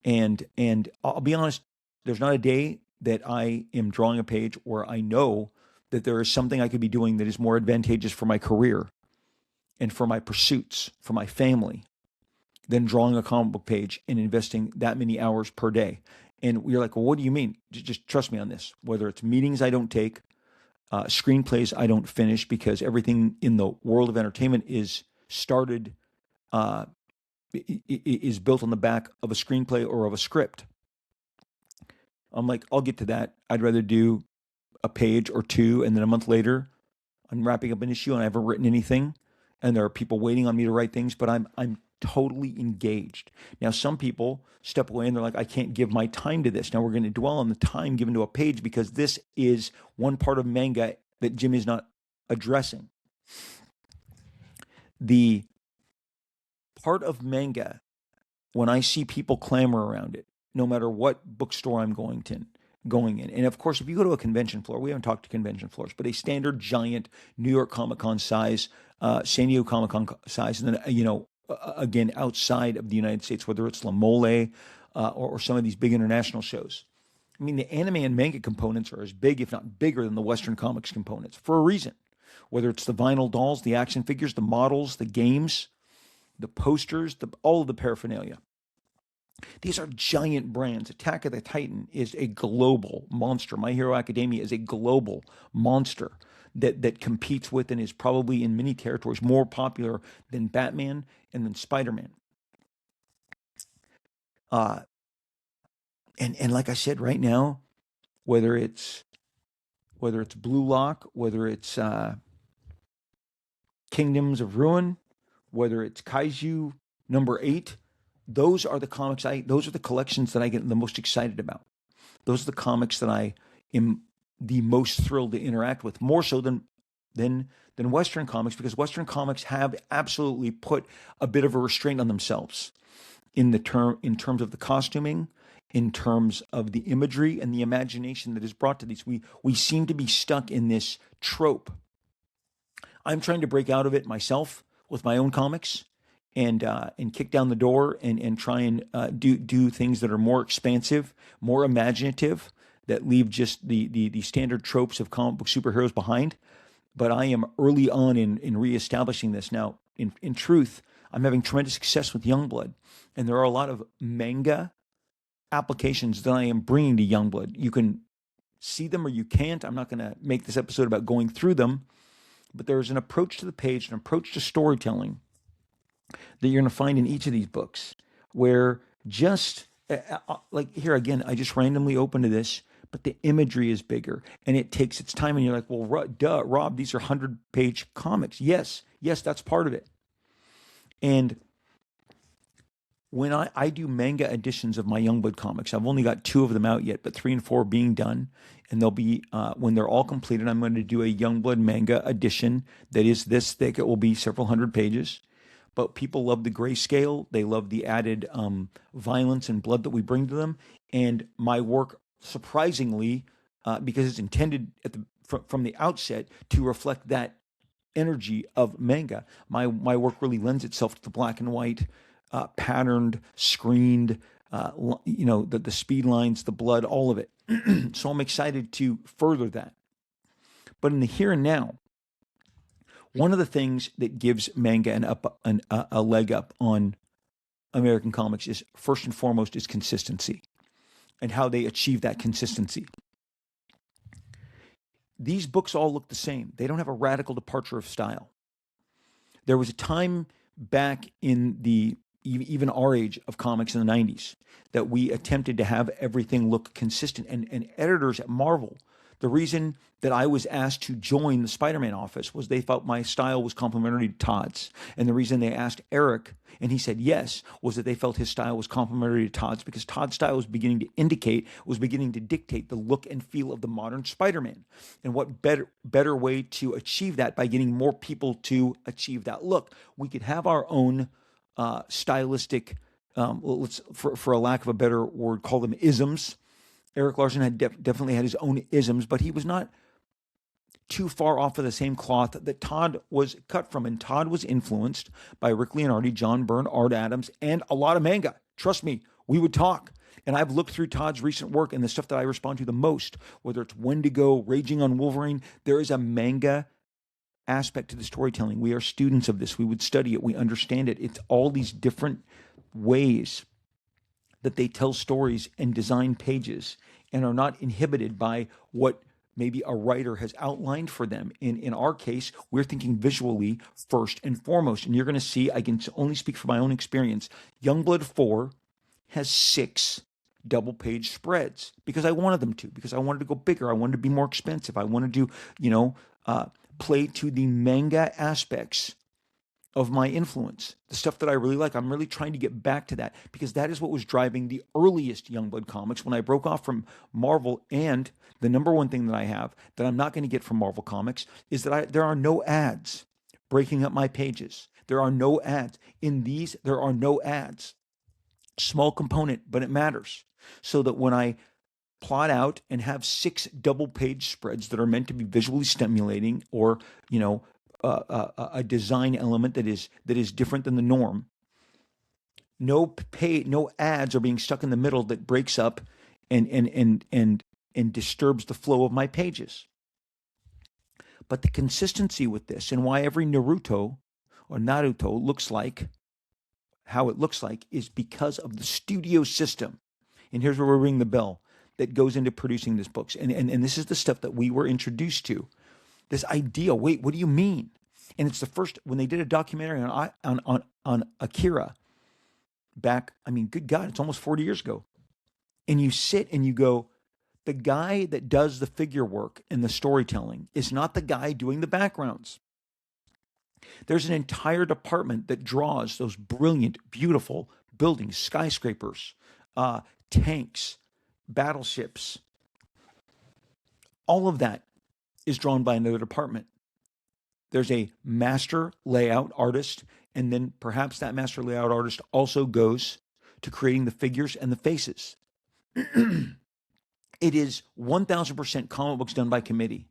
And I'll be honest, there's not a day that I am drawing a page where I know that there is something I could be doing that is more advantageous for my career and for my pursuits, for my family, than drawing a comic book page and investing that many hours per day. And you're like, well, what do you mean? Just trust me on this. Whether it's meetings I don't take, Screenplays I don't finish because everything in the world of entertainment is started, uh, is built on the back of a screenplay or of a script. I'm like, I'll get to that. I'd rather do a page or two, and then a month later, I'm wrapping up an issue and I haven't written anything, and there are people waiting on me to write things, but I'm totally engaged. Now, some people step away and they're like, I can't give my time to this. Now, we're going to dwell on the time given to a page because this is one part of manga that Jim is not addressing. The part of manga, when I see people clamor around it, no matter what bookstore I'm going in. And of course, if you go to a convention floor, we haven't talked to convention floors, but a standard giant New York Comic Con size, San Diego Comic Con size, and then, again, outside of the United States, whether it's La Mole or some of these big international shows. I mean, the anime and manga components are as big, if not bigger, than the Western comics components for a reason. Whether it's the vinyl dolls, the action figures, the models, the games, the posters, all of the paraphernalia. These are giant brands. Attack of the Titan is a global monster. My Hero Academia is a global monster that competes with and is probably in many territories more popular than Batman and than Spider-Man. And like I said, right now, whether it's Blue Lock, whether it's Kingdoms of Ruin, whether it's Kaiju #8, those are the comics those are the collections that I get the most excited about. Those are the comics that I am the most thrilled to interact with, more so than Western comics, because Western comics have absolutely put a bit of a restraint on themselves in terms of the costuming, in terms of the imagery and the imagination that is brought to these. We seem to be stuck in this trope. I'm trying to break out of it myself with my own comics and kick down the door and try and do things that are more expansive, more imaginative, that leave just the standard tropes of comic book superheroes behind. But I am early on in reestablishing this. Now, in truth, I'm having tremendous success with Youngblood, and there are a lot of manga applications that I am bringing to Youngblood. You can see them or you can't. I'm not going to make this episode about going through them, but there's an approach to the page, an approach to storytelling that you're going to find in each of these books, where just like here again, I just randomly open to this, but the imagery is bigger and it takes its time. And you're like, well, duh, Rob, these are 100-page comics. Yes, that's part of it. And when I do manga editions of my Youngblood comics, I've only got 2 of them out yet, but 3 and 4 are being done. And they'll be, when they're all completed, I'm going to do a Youngblood manga edition that is this thick. It will be several hundred pages. But people love the grayscale. They love the added violence and blood that we bring to them. And my work, surprisingly, because it's intended from the outset to reflect that energy of manga, my work really lends itself to the black and white, patterned, screened, the speed lines, the blood, all of it. So I'm excited to further that. But in the here and now, one of the things that gives manga a leg up on American comics is, first and foremost, is consistency and how they achieve that consistency. These books all look the same. They don't have a radical departure of style. There was a time back in even our age of comics in the 90s that we attempted to have everything look consistent. And editors at Marvel, the reason that I was asked to join the Spider-Man office was they felt my style was complementary to Todd's. And the reason they asked Eric, and he said yes, was that they felt his style was complementary to Todd's, because Todd's style was beginning to dictate the look and feel of the modern Spider-Man. And what better way to achieve that by getting more people to achieve that look? We could have our own stylistic, let's, for a lack of a better word, call them isms. Eric Larson had definitely had his own isms, but he was not too far off of the same cloth that Todd was cut from. And Todd was influenced by Rick Leonardi, John Byrne, Art Adams, and a lot of manga. Trust me, we would talk. And I've looked through Todd's recent work, and the stuff that I respond to the most, whether it's Wendigo, Raging on Wolverine, there is a manga aspect to the storytelling. We are students of this. We would study it. We understand it. It's all these different ways that they tell stories and design pages and are not inhibited by what maybe a writer has outlined for them. In our case, we're thinking visually first and foremost. And you're going to see, I can only speak from my own experience, Youngblood 4 has 6 double page spreads because I wanted them to, because I wanted to go bigger. I wanted to be more expensive. I wanted to, play to the manga aspects of my influence, the stuff that I really like. I'm really trying to get back to that because that is what was driving the earliest Youngblood comics when I broke off from Marvel. And the number one thing that I have that I'm not going to get from Marvel Comics is that there are no ads breaking up my pages. There are no ads. In these, there are no ads. Small component, but it matters. So that when I plot out and have 6 double page spreads that are meant to be visually stimulating, or a design element that is different than the norm, no ads are being stuck in the middle that breaks up and disturbs the flow of my pages. But the consistency with this, and why every Naruto or Naruto looks like how it looks like, is because of the studio system. And here's where we're ringing the bell that goes into producing these books. And this is the stuff that we were introduced to. This idea, wait, what do you mean? And it's the first, when they did a documentary on Akira back, I mean, good God, it's almost 40 years ago. And you sit and you go, the guy that does the figure work and the storytelling is not the guy doing the backgrounds. There's an entire department that draws those brilliant, beautiful buildings, skyscrapers, tanks, battleships. All of that is drawn by another department. There's a master layout artist, and then perhaps that master layout artist also goes to creating the figures and the faces. It is 1000% comic books done by committee.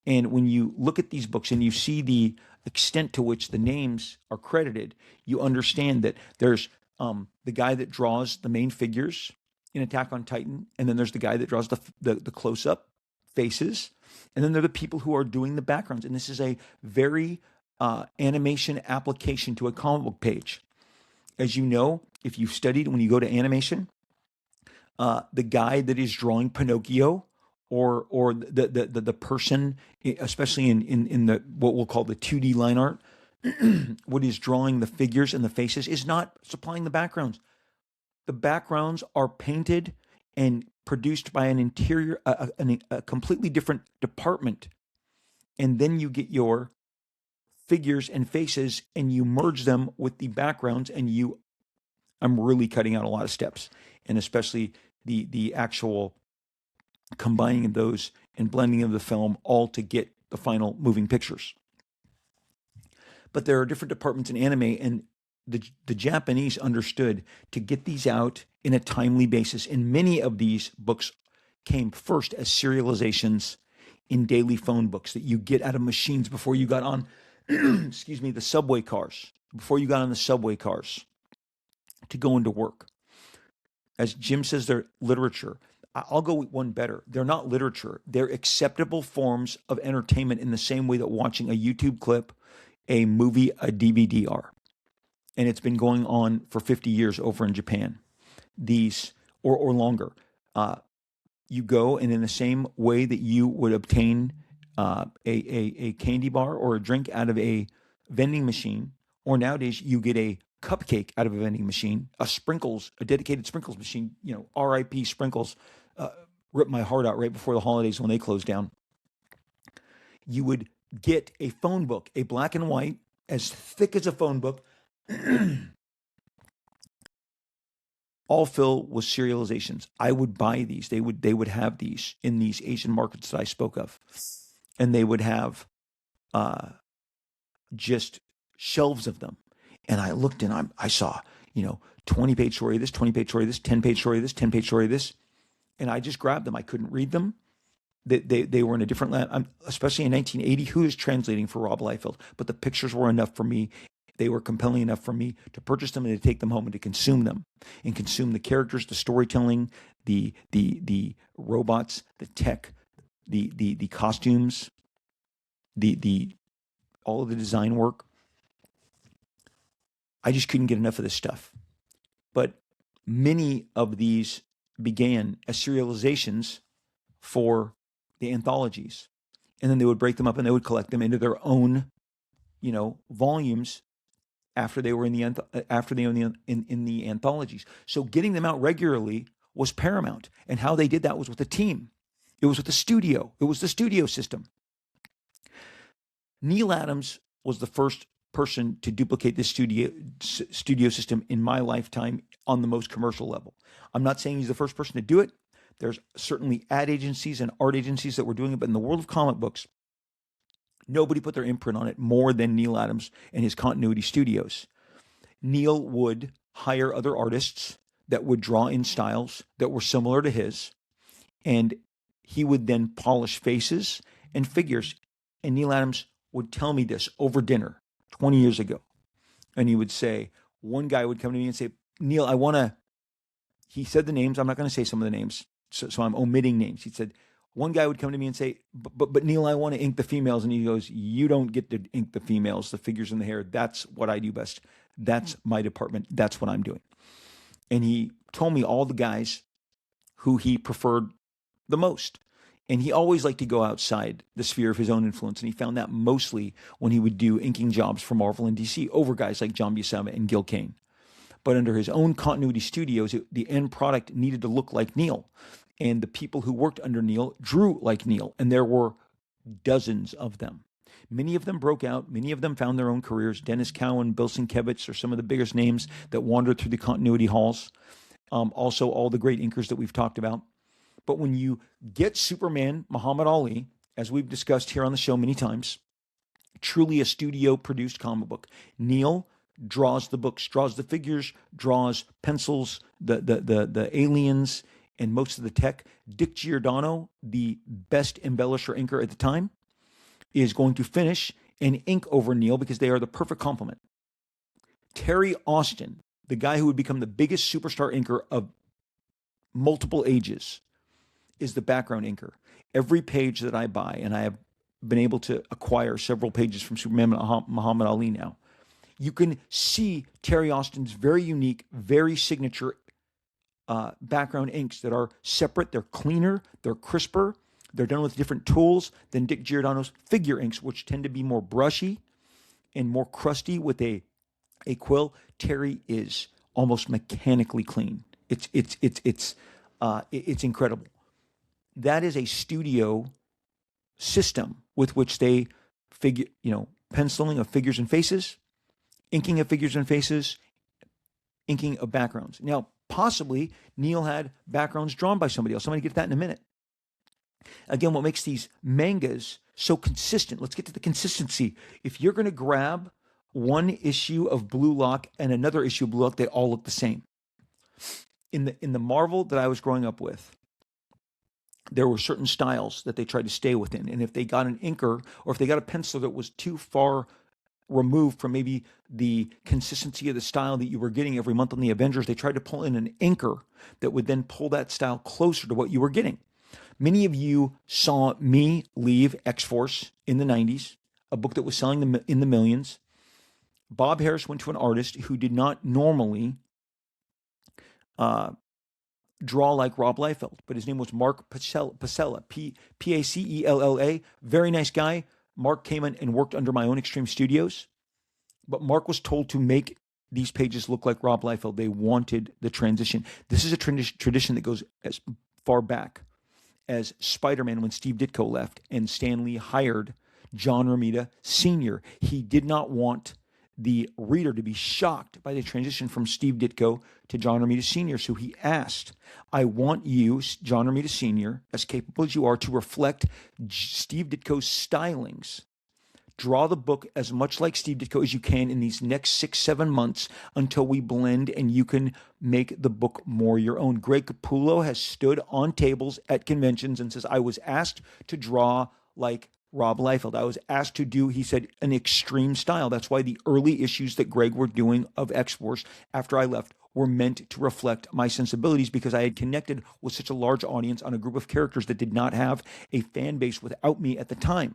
And when you look at these books and you see the extent to which the names are credited, you understand that there's the guy that draws the main figures in Attack on Titan, and then there's the guy that draws the close-up faces, and then there are the people who are doing the backgrounds. And this is a very animation application to a comic book page. As you know, if you've studied, when you go to animation, the guy that is drawing Pinocchio, or the person, especially in the what we'll call the 2D line art, what is drawing the figures and the faces is not supplying the backgrounds. The backgrounds are painted and produced by an interior, a completely different department. And then you get your figures and faces and you merge them with the backgrounds, and I'm really cutting out a lot of steps, and especially the actual combining of those and blending of the film all to get the final moving pictures. But there are different departments in anime, and the Japanese understood to get these out in a timely basis. And many of these books came first as serializations in daily phone books that you get out of machines before you got on, the subway cars, before you got on the subway cars to go into work. As Jim says, they're literature. I'll go one better. They're not literature. They're acceptable forms of entertainment in the same way that watching a YouTube clip, a movie, a DVD are. And it's been going on for 50 years over in Japan. These, or longer. You go, and in the same way that you would obtain a candy bar or a drink out of a vending machine, or nowadays you get a cupcake out of a vending machine, a dedicated sprinkles machine, RIP Sprinkles, ripped my heart out right before the holidays when they closed down. You would get a phone book, a black and white, as thick as a phone book, all filled with serializations. I would buy these. They would have these in these Asian markets that I spoke of, and they would have just shelves of them. And I looked and I saw 20-page story of this, 20-page story of this, 10-page story of this, 10-page story of this, and I just grabbed them. I couldn't read them. They were in a different land, especially in 1980. Who is translating for Rob Liefeld? But the pictures were enough for me. They were compelling enough for me to purchase them and to take them home and to consume them, and consume the characters, the storytelling, the robots, the tech, the costumes, the all of the design work. I just couldn't get enough of this stuff. But many of these began as serializations for the anthologies, and then they would break them up and they would collect them into their own, volumes after they were in the in the anthologies. So getting them out regularly was paramount, and how they did that was with a team. It was with the studio. It was the studio system. Neil Adams was the first person to duplicate this studio system in my lifetime on the most commercial level. I'm not saying he's the first person to do it. There's certainly ad agencies and art agencies that were doing it, but in the world of comic books, nobody put their imprint on it more than Neil Adams and his Continuity Studios. Neil would hire other artists that would draw in styles that were similar to his, and he would then polish faces and figures. And Neil Adams would tell me this over dinner 20 years ago. And he would say, one guy would come to me and say, Neil, he said the names. I'm not going to say some of the names, so I'm omitting names. He said, one guy would come to me and say, but Neil, I want to ink the females. And he goes, you don't get to ink the females, the figures and the hair. That's what I do best. That's my department. That's what I'm doing. And he told me all the guys who he preferred the most. And he always liked to go outside the sphere of his own influence. And he found that mostly when he would do inking jobs for Marvel and DC over guys like John Buscema and Gil Kane. But under his own Continuity Studios, the end product needed to look like Neil. And the people who worked under Neil drew like Neil. And there were dozens of them. Many of them broke out. Many of them found their own careers. Dennis Cowan, Bill Sienkiewicz are some of the biggest names that wandered through the continuity halls. Also, all the great inkers that we've talked about. But when you get Superman, Muhammad Ali, as we've discussed here on the show many times, truly a studio-produced comic book. Neil draws the books, draws the figures, draws pencils, the aliens, and most of the tech. Dick Giordano, the best embellisher inker at the time, is going to finish and ink over Neil because they are the perfect complement. Terry Austin, the guy who would become the biggest superstar inker of multiple ages, is the background inker. Every page that I buy, and I have been able to acquire several pages from Superman Muhammad Ali now, you can see Terry Austin's very unique, very signature background inks that are separate. They're cleaner, they're crisper, they're done with different tools than Dick Giordano's figure inks, which tend to be more brushy and more crusty with a quill. Terry is almost mechanically clean. It's incredible. That is a studio system with which they penciling of figures and faces, inking of figures and faces, inking of backgrounds. Now, possibly Neil had backgrounds drawn by somebody else. I'm going to get to that in a minute. Again, what makes these mangas so consistent? Let's get to the consistency. If you're going to grab one issue of Blue Lock and another issue of Blue Lock, they all look the same. In the Marvel that I was growing up with, there were certain styles that they tried to stay within. And if they got an inker or if they got a penciler that was too far removed from maybe the consistency of the style that you were getting every month on the Avengers, they tried to pull in an inker that would then pull that style closer to what you were getting. Many of you saw me leave X-Force in the 90s, a book that was selling in the millions. Bob Harris went to an artist who did not normally draw like Rob Liefeld, but his name was Mark Pacella, P-A-C-E-L-L-A. Very nice guy. Mark came in and worked under my own Extreme Studios, but Mark was told to make these pages look like Rob Liefeld. They wanted the transition. This is a tradition that goes as far back as Spider-Man when Steve Ditko left and Stan Lee hired John Romita Sr. He did not want the reader to be shocked by the transition from Steve Ditko to John Romita Sr. So he asked, I want you, John Romita Sr., as capable as you are, to reflect Steve Ditko's stylings. Draw the book as much like Steve Ditko as you can in these next 6-7 months until we blend and you can make the book more your own. Greg Capullo has stood on tables at conventions and says, I was asked to draw like Rob Liefeld. I was asked to do, he said, an extreme style. That's why the early issues that Greg were doing of X-Force after I left were meant to reflect my sensibilities because I had connected with such a large audience on a group of characters that did not have a fan base without me at the time.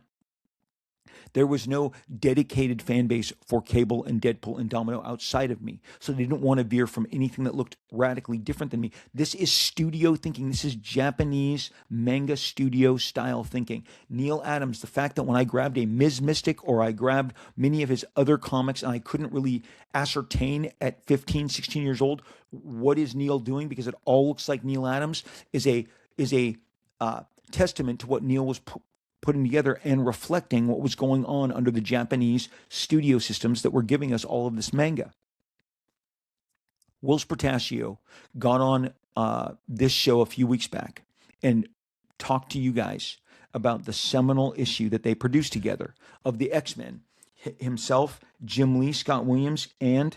There was no dedicated fan base for Cable and Deadpool and Domino outside of me. So they didn't want to veer from anything that looked radically different than me. This is studio thinking. This is Japanese manga studio style thinking. Neil Adams, the fact that when I grabbed a Ms. Mystic or I grabbed many of his other comics and I couldn't really ascertain at 15, 16 years old, what is Neil doing? Because it all looks like Neil Adams is a testament to what Neil was putting together and reflecting what was going on under the Japanese studio systems that were giving us all of this manga. Will Spertasio got on this show a few weeks back and talked to you guys about the seminal issue that they produced together of the X-Men. Himself, Jim Lee, Scott Williams, and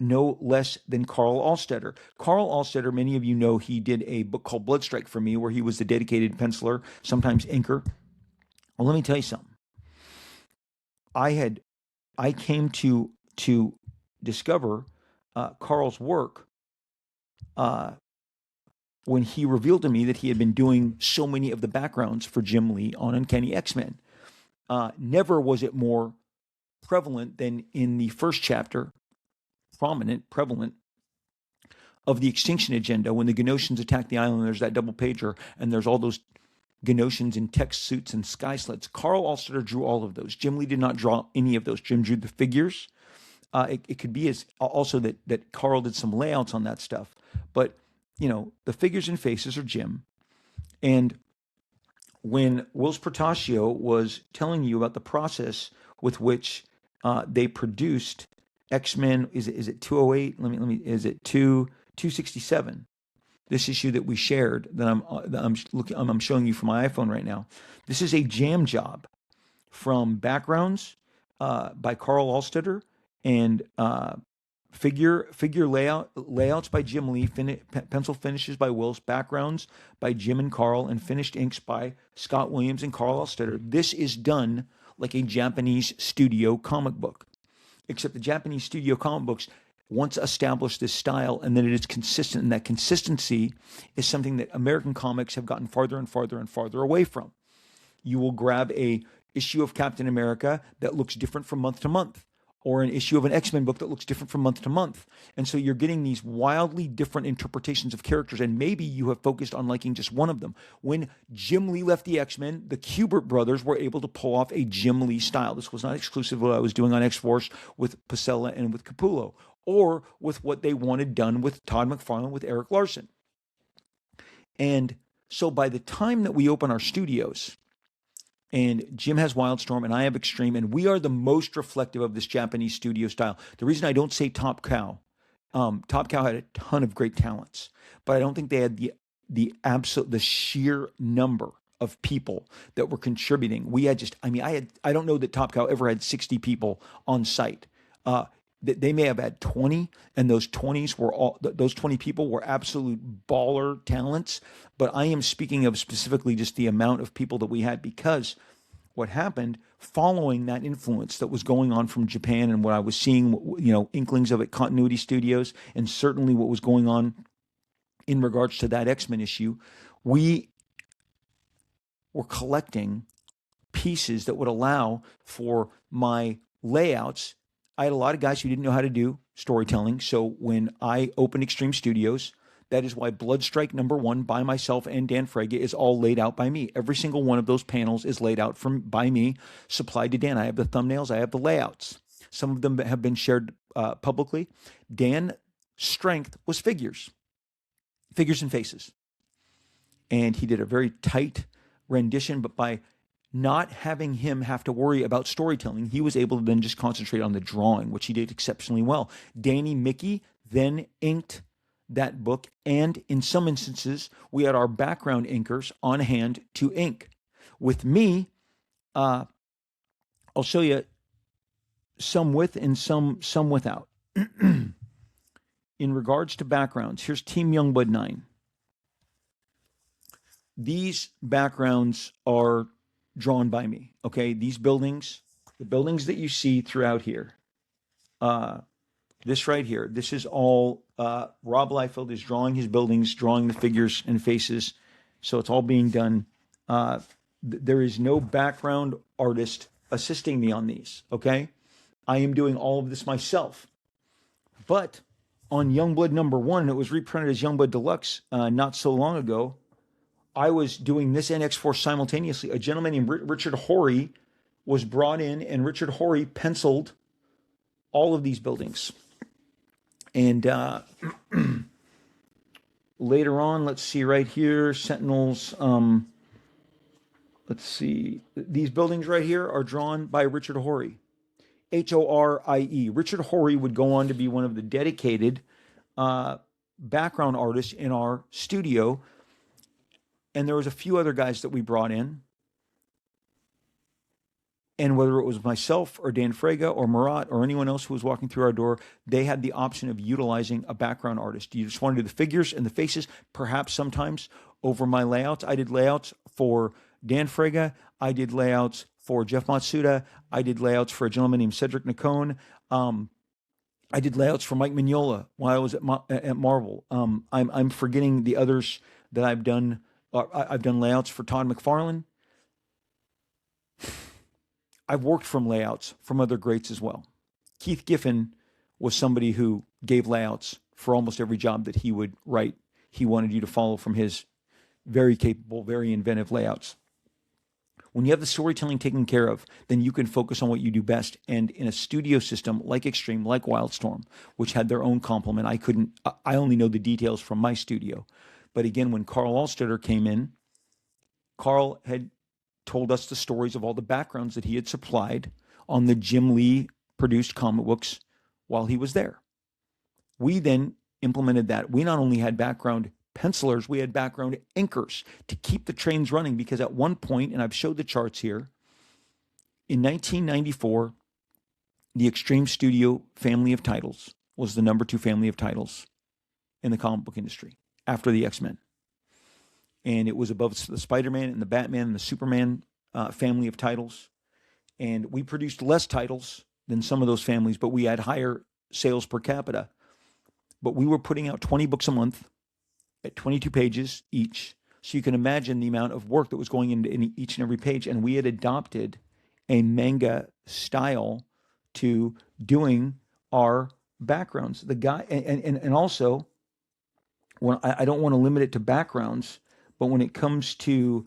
no less than Carl Alstetter. Carl Alstetter, many of you know, he did a book called Bloodstrike for me, where he was the dedicated penciler, sometimes inker. Well, let me tell you something. I came to discover Carl's work when he revealed to me that he had been doing so many of the backgrounds for Jim Lee on Uncanny X-Men. Never was it more prevalent than in the first chapter, prevalent of the Extinction Agenda, when the Genosians attack the island. There's that double pager, and there's all those Genosians in tech suits and sky sleds. Carl Alstetter drew all of those. Jim Lee did not draw any of those. Jim drew the figures. It could be as also that Carl did some layouts on that stuff, but the figures and faces are Jim. And when Will Spertasio was telling you about the process with which they produced X-Men, is it 208? Is it 267? This issue that we shared that I'm showing you from my iPhone right now. This is a jam job from backgrounds by Carl Alstetter and figure layouts by Jim Lee, pencil finishes by Will's, backgrounds by Jim and Carl, and finished inks by Scott Williams and Carl Alstetter. This is done like a Japanese studio comic book, except the Japanese studio comic books once established this style, and then it is consistent, and that consistency is something that American comics have gotten farther and farther and farther away from. You will grab a issue of Captain America that looks different from month to month, or an issue of an X-Men book that looks different from month to month. And so you're getting these wildly different interpretations of characters, and maybe you have focused on liking just one of them. When Jim Lee left the X-Men, the Kubert brothers were able to pull off a Jim Lee style. This was not exclusive to what I was doing on X-Force with Pacella and with Capullo, or with what they wanted done with Todd McFarlane, with Eric Larson. And so by the time that we open our studios, and Jim has Wildstorm and I have Extreme, and we are the most reflective of this Japanese studio style. The reason I don't say Top Cow had a ton of great talents, but I don't think they had the sheer number of people that were contributing. We had I don't know that Top Cow ever had 60 people on site. They may have had 20, and those 20 people were absolute baller talents. But I am speaking of specifically just the amount of people that we had, because what happened following that influence that was going on from Japan, and what I was seeing, inklings of at Continuity Studios, and certainly what was going on in regards to that X-Men issue, we were collecting pieces that would allow for my layouts. I had a lot of guys who didn't know how to do storytelling. So when I opened Extreme Studios, that is why Bloodstrike #1 by myself and Dan Frege is all laid out by me. Every single one of those panels is laid out by me, supplied to Dan. I have the thumbnails, I have the layouts. Some of them have been shared publicly. Dan's strength was figures and faces. And he did a very tight rendition, but by not having him have to worry about storytelling, he was able to then just concentrate on the drawing, which he did exceptionally well. Danny Mickey then inked that book, and in some instances, we had our background inkers on hand to ink. With me, I'll show you some with and some without. In regards to backgrounds, here's Team Youngblood 9. These backgrounds are drawn by me, okay? These buildings, the buildings that you see throughout here, this right here, this is all, Rob Liefeld is drawing his buildings, drawing the figures and faces, so it's all being done there is no background artist assisting me on these. Okay, I am doing all of this myself. But on Youngblood #1, it was reprinted as Youngblood Deluxe not so long ago. I was doing this and X-Force simultaneously. A gentleman named Richard Horry was brought in, and Richard Horry penciled all of these buildings. And later on, let's see right here, Sentinels. Let's see. These buildings right here are drawn by Richard Horry. Horie. Richard Horry would go on to be one of the dedicated background artists in our studio. And there was a few other guys that we brought in. And whether it was myself or Dan Frega or Murat or anyone else who was walking through our door, they had the option of utilizing a background artist. You just want to do the figures and the faces, perhaps sometimes over my layouts. I did layouts for Dan Frega. I did layouts for Jeff Matsuda. I did layouts for a gentleman named Cedric Nacone. I did layouts for Mike Mignola while I was at Marvel. I'm forgetting the others that I've done. I've done layouts for Todd McFarlane. I've worked from layouts from other greats as well. Keith Giffen was somebody who gave layouts for almost every job that he would write. He wanted you to follow from his very capable, very inventive layouts. When you have the storytelling taken care of, then you can focus on what you do best. And in a studio system like Extreme, like Wildstorm, which had their own complement, I only know the details from my studio. But again, when Carl Alstetter came in, Carl had told us the stories of all the backgrounds that he had supplied on the Jim Lee produced comic books while he was there. We then implemented that. We not only had background pencilers, we had background inkers to keep the trains running, because at one point, and I've showed the charts here, in 1994, the Extreme Studio family of titles was the #2 family of titles in the comic book industry after the X-Men. And it was above the Spider-Man and the Batman and the Superman family of titles. And we produced less titles than some of those families, but we had higher sales per capita. But we were putting out 20 books a month at 22 pages each. So you can imagine the amount of work that was going into each and every page. And we had adopted a manga style to doing our backgrounds. The guy, and also, when I don't want to limit it to backgrounds, but when it comes to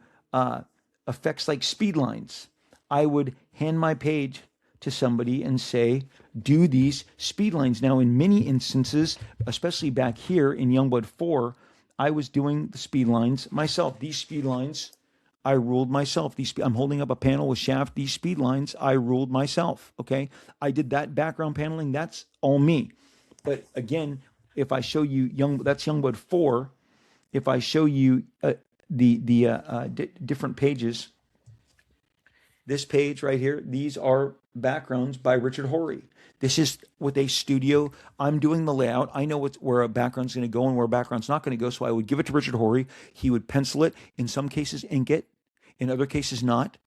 effects like speed lines, I would hand my page to somebody and say, do these speed lines. Now, in many instances, especially back here in Youngblood 4, I was doing the speed lines myself. These speed lines, I ruled myself. I'm holding up a panel with Shaft. These speed lines, I ruled myself, okay? I did that background paneling. That's all me. But again, if I show you that's Youngblood 4, if I show you the different pages, this page right here, these are backgrounds by Richard Horry. This is with a studio. I'm doing the layout. I know where a background's going to go and where a background's not going to go. So I would give it to Richard Horry. He would pencil it. In some cases, ink it. In other cases, not.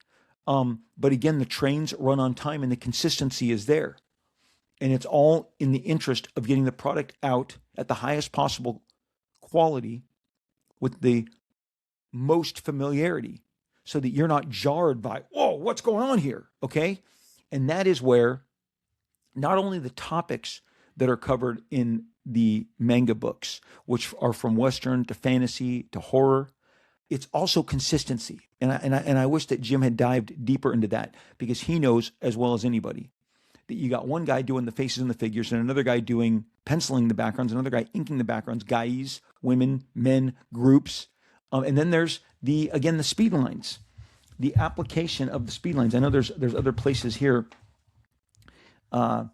But again, the trains run on time and the consistency is there. And it's all in the interest of getting the product out at the highest possible quality with the most familiarity, so that you're not jarred by, whoa, what's going on here? Okay. And that is where not only the topics that are covered in the manga books, which are from Western to fantasy to horror, it's also consistency. And I wish that Jim had dived deeper into that, because he knows as well as anybody that you got one guy doing the faces and the figures and another guy doing penciling the backgrounds, another guy inking the backgrounds, guys, women, men, groups. And then there's the speed lines, the application of the speed lines. I know there's other places here. Again,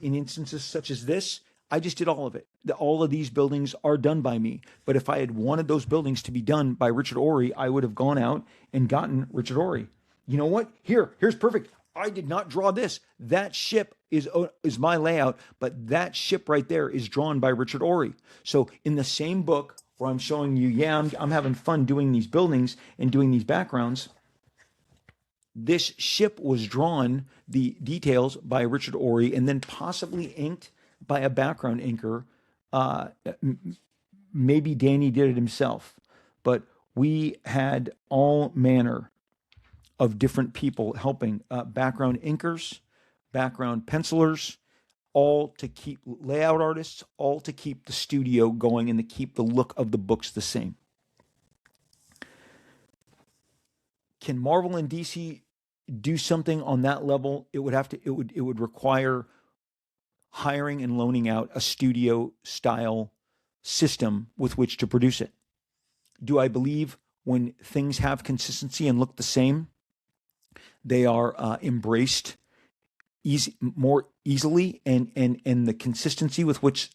in instances such as this, I just did all of it. All of these buildings are done by me. But if I had wanted those buildings to be done by Richard Horry, I would have gone out and gotten Richard Horry. You know what? Here's perfect. I did not draw this. That ship is my layout, but that ship right there is drawn by Richard Horry. So in the same book where I'm showing you, I'm having fun doing these buildings and doing these backgrounds, this ship was drawn, the details, by Richard Horry, and then possibly inked by a background inker. Maybe Danny did it himself, but We had all manner of different people helping, background inkers, background pencilers, all to keep layout artists, all to keep the studio going and to keep the look of the books the same. Can Marvel and DC do something on that level? It would require hiring and loaning out a studio style system with which to produce it. Do I believe when things have consistency and look the same, they are embraced more easily, and the consistency with which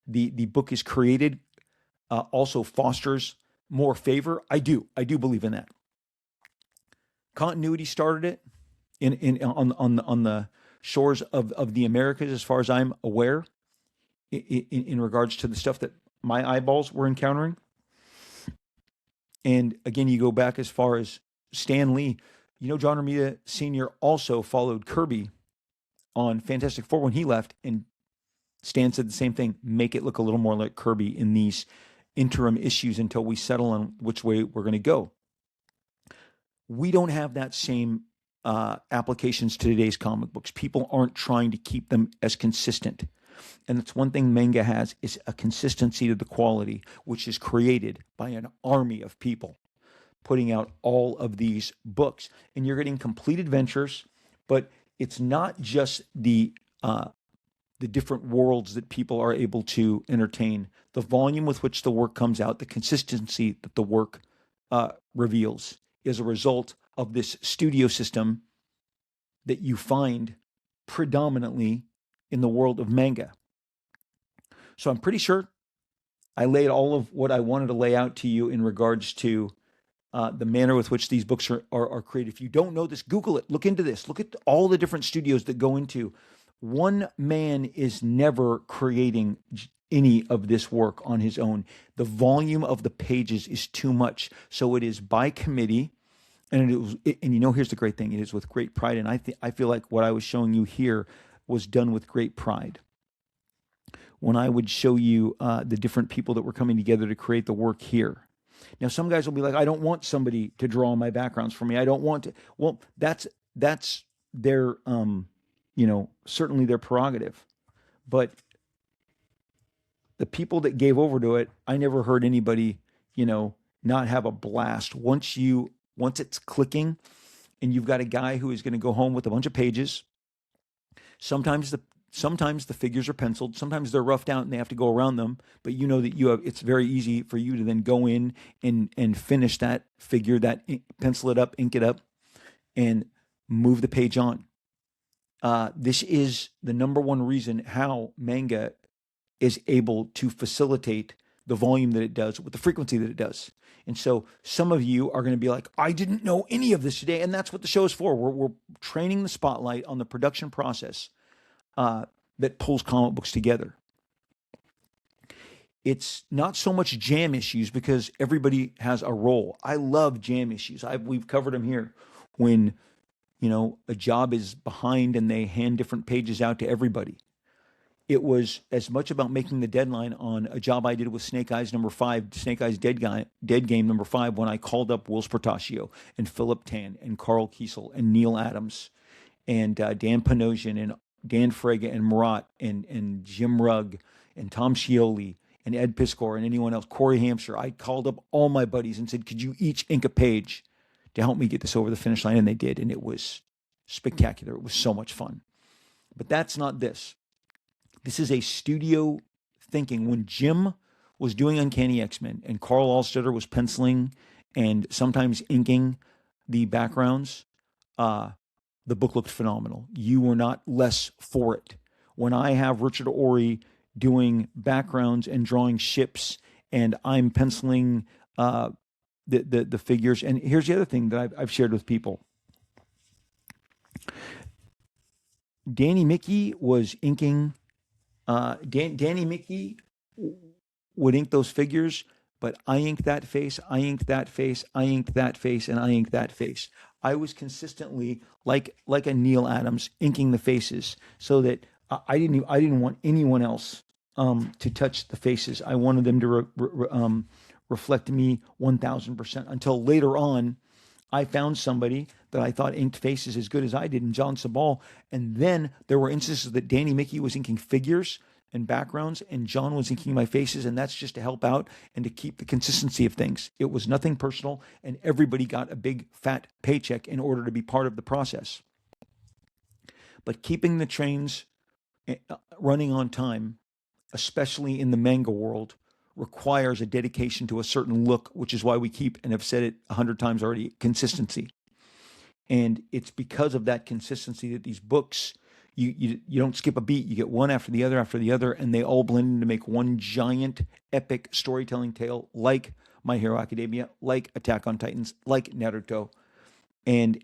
the book is created also fosters more favor? I do believe in that. Continuity started it in on the shores of the Americas, as far as I'm aware, in regards to the stuff that my eyeballs were encountering. And again, you go back as far as Stan Lee. John Romita Sr. also followed Kirby on Fantastic Four when he left, and Stan said the same thing: make it look a little more like Kirby in these interim issues until we settle on which way we're going to go. We don't have that same applications to today's comic books. People aren't trying to keep them as consistent. And that's one thing Manga has, is a consistency to the quality, which is created by an army of people putting out all of these books. And you're getting complete adventures, but it's not just the different worlds that people are able to entertain. The volume with which the work comes out, the consistency that the work reveals, is a result of this studio system that you find predominantly in the world of manga. So I'm pretty sure I laid all of what I wanted to lay out to you in regards to the manner with which these books are created. If you don't know this, Google it. Look into this. Look at all the different studios that go into. One man is never creating any of this work on his own. The volume of the pages is too much. So it is by committee. And here's the great thing. It is with great pride. And I feel like what I was showing you here was done with great pride. When I would show you the different people that were coming together to create the work here. Now, some guys will be like, I don't want somebody to draw my backgrounds for me. I don't want to. Well, that's their, certainly their prerogative. But the people that gave over to it, I never heard anybody, not have a blast. Once it's clicking and you've got a guy who is going to go home with a bunch of pages, sometimes the figures are penciled, sometimes they're roughed out and they have to go around them, but it's very easy for you to then go in and finish that figure, pencil it up, ink it up, and move the page on. This is the number one reason how manga is able to facilitate the volume that it does with the frequency that it does. And so some of you are going to be like, I didn't know any of this today. And that's what the show is for. We're training the spotlight on the production process that pulls comic books together. It's not so much jam issues because everybody has a role. I love jam issues. We've covered them here. When, a job is behind and they hand different pages out to everybody. It was as much about making the deadline on a job I did with Snake Eyes Dead Game number 5, when I called up Will Spartaccio and Philip Tan and Carl Kiesel and Neil Adams and Dan Panosian and Dan Frege and Murat and Jim Rugg and Tom Scioli and Ed Piskor and anyone else, Corey Hampshire. I called up all my buddies and said, could you each ink a page to help me get this over the finish line? And they did, and it was spectacular. It was so much fun. But that's not this. This is a studio thinking. When Jim was doing Uncanny X-Men and Carl Alstetter was penciling and sometimes inking the backgrounds, the book looked phenomenal. You were not less for it. When I have Richard Ori doing backgrounds and drawing ships and I'm penciling the figures. And here's the other thing that I've shared with people. Danny Mickey was inking. Danny Mickey would ink those figures, but I inked that face, I inked that face, I inked that face, and I inked that face. I was consistently like a Neil Adams inking the faces, so that I didn't want anyone else to touch the faces. I wanted them to reflect me 1000% until later on I found somebody that I thought inked faces as good as I did in John Sabal. And then there were instances that Danny Mickey was inking figures and backgrounds, and John was inking my faces, and that's just to help out and to keep the consistency of things. It was nothing personal, and everybody got a big fat paycheck in order to be part of the process. But keeping the trains running on time, especially in the manga world, requires a dedication to a certain look, which is why we keep, and have said it 100 times already, consistency. And it's because of that consistency that these books, you don't skip a beat. You get one after the other, and they all blend in to make one giant epic storytelling tale, like My Hero Academia, like Attack on Titans, like Naruto. And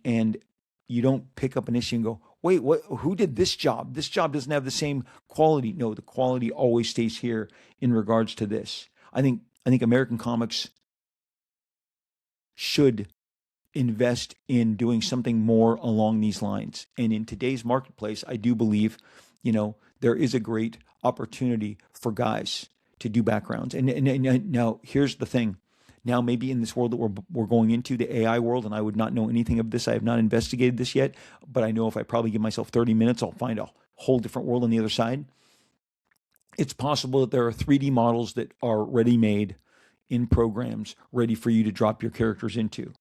you don't pick up an issue and go, wait, what? Who did this job? This job doesn't have the same quality. No, the quality always stays here in regards to this. I think American comics should invest in doing something more along these lines. And in today's marketplace, I do believe, there is a great opportunity for guys to do backgrounds. And now here's the thing. Now, maybe in this world that we're going into, the AI world, and I would not know anything of this. I have not investigated this yet, but I know if I probably give myself 30 minutes, I'll find a whole different world on the other side. It's possible that there are 3D models that are ready-made in programs, ready for you to drop your characters into.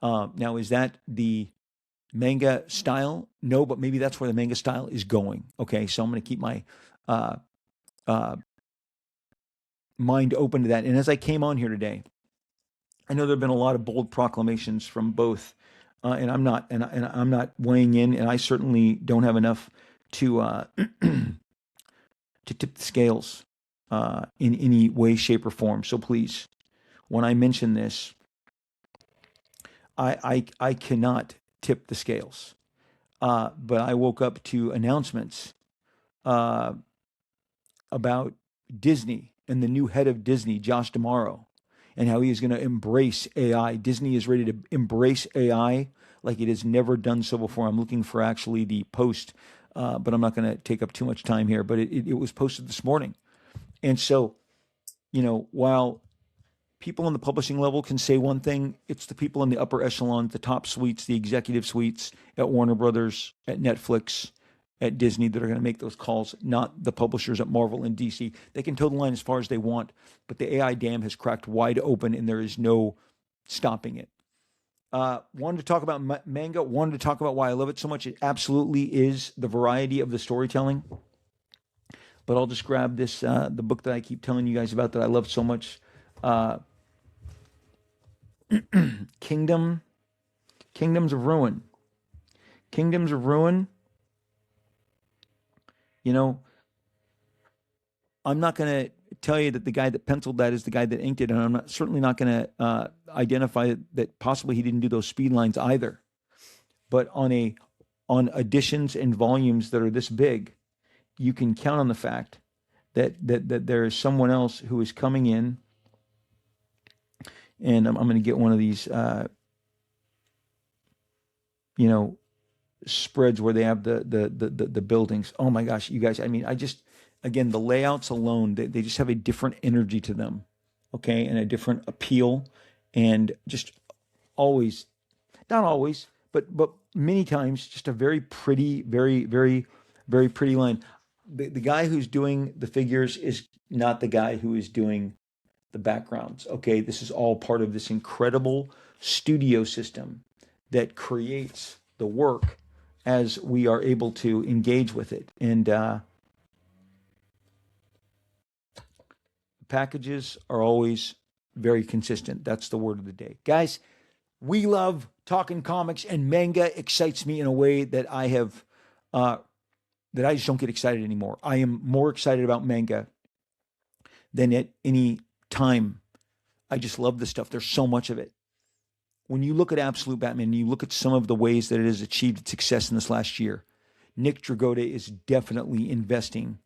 Now, is that the manga style? No, but maybe that's where the manga style is going. Okay, so I'm going to keep my mind open to that. And as I came on here today, I know there have been a lot of bold proclamations from both, and I'm not weighing in, and I certainly don't have enough to to tip the scales in any way, shape, or form. So please, when I mention this, I cannot tip the scales. But I woke up to announcements about Disney and the new head of Disney, Josh D'Amaro, and how he is going to embrace AI. Disney is ready to embrace AI like it has never done so before. I'm looking for actually the post, but I'm not going to take up too much time here. But it was posted this morning. And so, while people on the publishing level can say one thing, it's the people in the upper echelon, the top suites, the executive suites at Warner Brothers, at Netflix, at Disney that are going to make those calls, not the publishers at Marvel and DC. They can toe the line as far as they want, but the AI dam has cracked wide open and there is no stopping it. Wanted to talk about manga, wanted to talk about why I love it so much. It absolutely is the variety of the storytelling. But I'll just grab this, the book that I keep telling you guys about that I love so much. Kingdoms of Ruin. Kingdoms of Ruin. I'm not going to tell you that the guy that penciled that is the guy that inked it, and I'm certainly not going to identify that possibly he didn't do those speed lines either. But on editions and volumes that are this big, you can count on the fact that there is someone else who is coming in, and I'm going to get one of these, spreads where they have the buildings. Oh my gosh, you guys! I mean, again, the layouts alone, they just have a different energy to them, okay, and a different appeal, and just always, not always, but many times, just a very pretty, very, very, very pretty line. The guy who's doing the figures is not the guy who is doing the backgrounds. Okay, this is all part of this incredible studio system that creates the work as we are able to engage with it. And packages are always very consistent. That's the word of the day. Guys, we love talking comics, and manga excites me in a way that I just don't get excited anymore. I am more excited about manga than at any time. I just love this stuff. There's so much of it. When you look at Absolute Batman, and you look at some of the ways that it has achieved its success in this last year, Nick Dragotta is definitely investing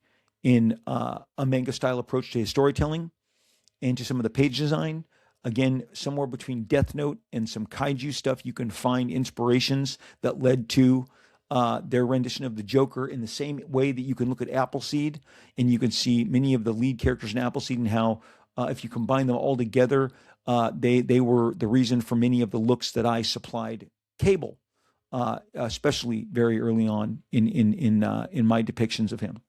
in a manga-style approach to his storytelling and to some of the page design. Again, somewhere between Death Note and some kaiju stuff, you can find inspirations that led to their rendition of the Joker, in the same way that you can look at Appleseed and you can see many of the lead characters in Appleseed and how If you combine them all together, they were the reason for many of the looks that I supplied cable, especially very early on in my depictions of him.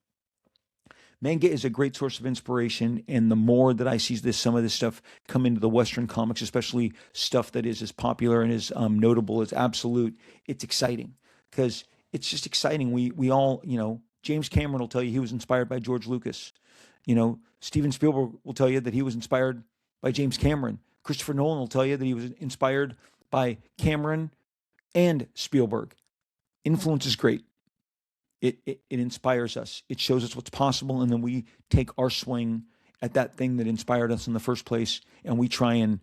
Manga is a great source of inspiration, and the more that I see some of this stuff come into the Western comics, especially stuff that is as popular and as notable as Absolute, it's exciting because it's just exciting. We all, James Cameron will tell you he was inspired by George Lucas. Steven Spielberg will tell you that he was inspired by James Cameron. Christopher Nolan will tell you that he was inspired by Cameron and Spielberg. Influence is great. It inspires us. It shows us what's possible, and then we take our swing at that thing that inspired us in the first place, and we try and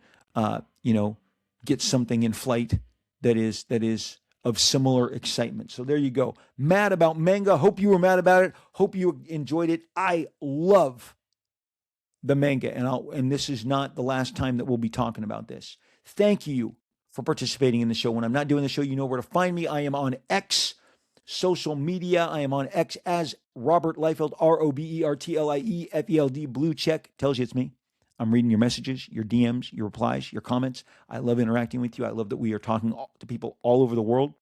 get something in flight that is of similar excitement. So there you go. Mad about Manga. Hope you were mad about it. Hope you enjoyed it. I love the manga, and this is not the last time that we'll be talking about this. Thank you for participating in the show. When I'm not doing the show, you know where to find me. I am on X social media. I am on X as Robert Liefeld, RobertLiefeld, blue check, tells you it's me. I'm reading your messages, your DMs, your replies, your comments. I love interacting with you. I love that we are talking to people all over the world.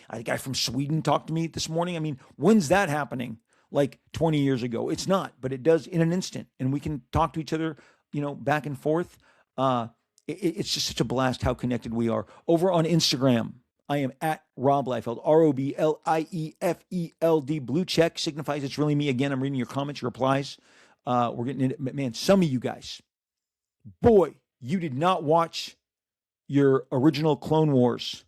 A guy from Sweden talked to me this morning. I mean, when's that happening? Like 20 years ago? It's not, but it does in an instant. And we can talk to each other, back and forth. It's just such a blast how connected we are. Over on Instagram, I am at Rob Liefeld, RoBLiefeld. Blue check signifies it's really me. Again, I'm reading your comments, your replies. We're getting in it. Man, some of you guys, boy, you did not watch your original Clone Wars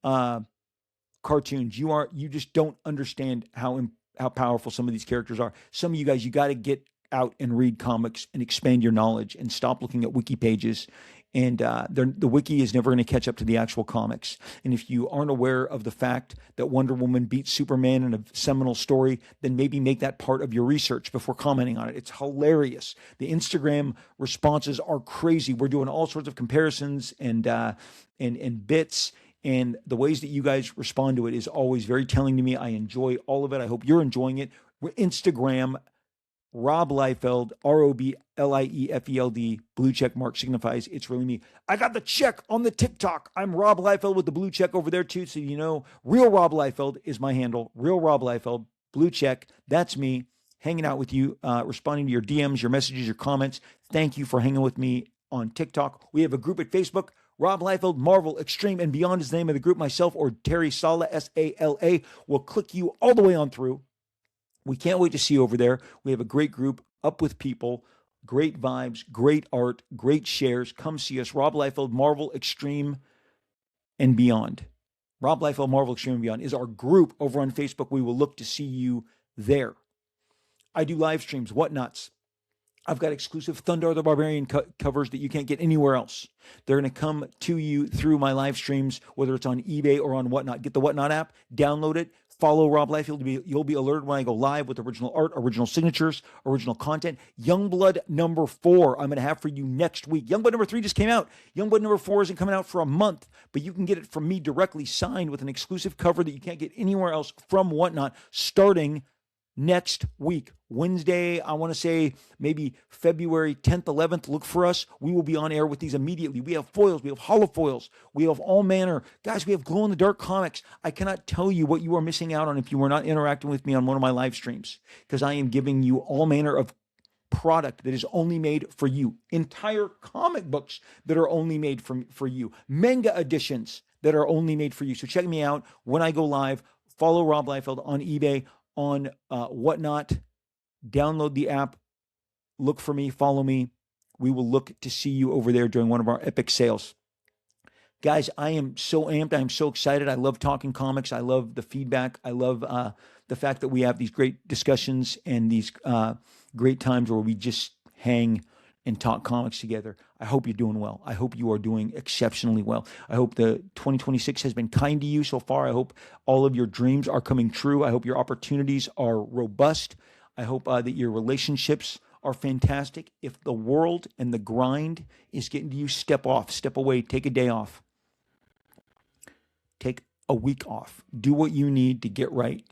cartoons. You just don't understand how powerful some of these characters are. Some of you guys, you got to get out and read comics and expand your knowledge and stop looking at wiki pages. And the wiki is never going to catch up to the actual comics. And if you aren't aware of the fact that Wonder Woman beats Superman in a seminal story, then maybe make that part of your research before commenting on it. It's hilarious. The Instagram responses are crazy. We're doing all sorts of comparisons and bits. And the ways that you guys respond to it is always very telling to me. I enjoy all of it. I hope you're enjoying it. Instagram, Rob Liefeld, RoBLiefeld, blue check mark signifies it's really me. I got the check on the TikTok. I'm Rob Liefeld with the blue check over there too. So, real Rob Liefeld is my handle. Real Rob Liefeld, blue check. That's me hanging out with you, responding to your DMs, your messages, your comments. Thank you for hanging with me on TikTok. We have a group at Facebook. Rob Liefeld, Marvel, Extreme, and Beyond is the name of the group. Myself or Terry Sala, Sala, will click you all the way on through. We can't wait to see you over there. We have a great group, up with people, great vibes, great art, great shares. Come see us. Rob Liefeld, Marvel, Extreme, and Beyond. Rob Liefeld, Marvel, Extreme, and Beyond is our group over on Facebook. We will look to see you there. I do live streams, whatnots. I've got exclusive Thundar the Barbarian covers that you can't get anywhere else. They're going to come to you through my live streams, whether it's on eBay or on Whatnot. Get the Whatnot app, download it, follow Rob Liefeld. You'll be alerted when I go live with original art, original signatures, original content. Youngblood number 4, I'm going to have for you next week. Youngblood number 3 just came out. Youngblood number 4 isn't coming out for a month, but you can get it from me directly signed with an exclusive cover that you can't get anywhere else from Whatnot starting next week. Wednesday, I want to say maybe February 10th, 11th. Look for us. We will be on air with these immediately. We have foils. We have holofoils. We have all manner. Guys, we have glow-in-the-dark comics. I cannot tell you what you are missing out on if you are not interacting with me on one of my live streams, because I am giving you all manner of product that is only made for you. Entire comic books that are only made for you. Manga editions that are only made for you. So check me out when I go live. Follow Rob Liefeld on eBay, on Whatnot. Download the app. Look for me. Follow me. We will look to see you over there during one of our epic sales. Guys, I am so amped. I'm so excited. I love talking comics. I love the feedback. I love the fact that we have these great discussions and these great times where we just hang and talk comics together. I hope you're doing well. I hope you are doing exceptionally well. I hope the 2026 has been kind to you so far. I hope all of your dreams are coming true. I hope your opportunities are robust. I hope that your relationships are fantastic. If the world and the grind is getting to you, step off, step away, take a day off. Take a week off. Do what you need to get right.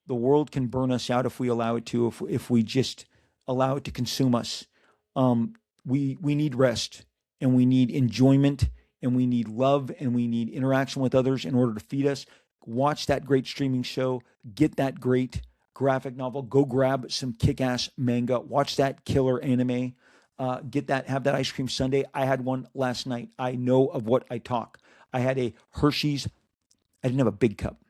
The world can burn us out if we allow it to, if we just allow it to consume us. We need rest, and we need enjoyment, and we need love, and we need interaction with others in order to feed us. Watch that great streaming show, get that great graphic novel, go grab some kick-ass manga, watch that killer anime, get that, have that ice cream sundae. I had one last night. I know of what I talk. I had a Hershey's. I didn't have a big cup.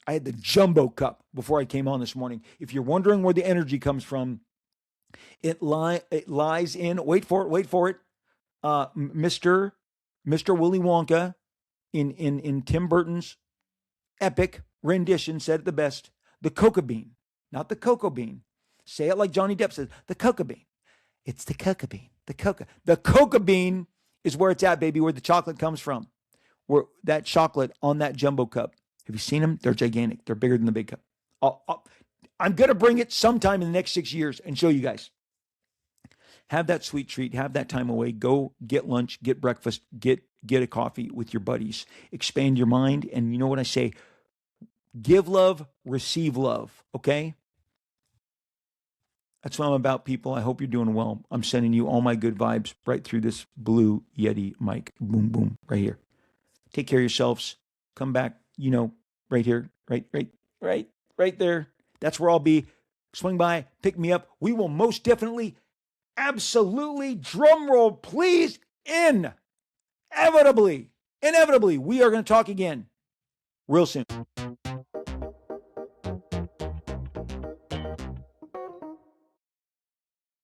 I had the jumbo cup before I came on this morning. If you're wondering where the energy comes from, it lies in, wait for it, Mr. Willy Wonka in Tim Burton's epic rendition said it the best. The coca bean, not the cocoa bean. Say it like Johnny Depp says, the coca bean. It's the coca bean. The coca bean is where it's at, baby, where the chocolate comes from. Where that chocolate on that jumbo cup. Have you seen them? They're gigantic. They're bigger than the big cup. I'm going to bring it sometime in the next 6 years and show you guys. Have that sweet treat. Have that time away. Go get lunch, get breakfast, get a coffee with your buddies. Expand your mind. And you know what I say? Give love, receive love. Okay? That's what I'm about, people. I hope you're doing well. I'm sending you all my good vibes right through this blue Yeti mic. Boom, boom, right here. Take care of yourselves. Come back, right here, right there. That's where I'll be. Swing by, pick me up. We will most definitely, absolutely, drum roll, please, inevitably, we are going to talk again real soon.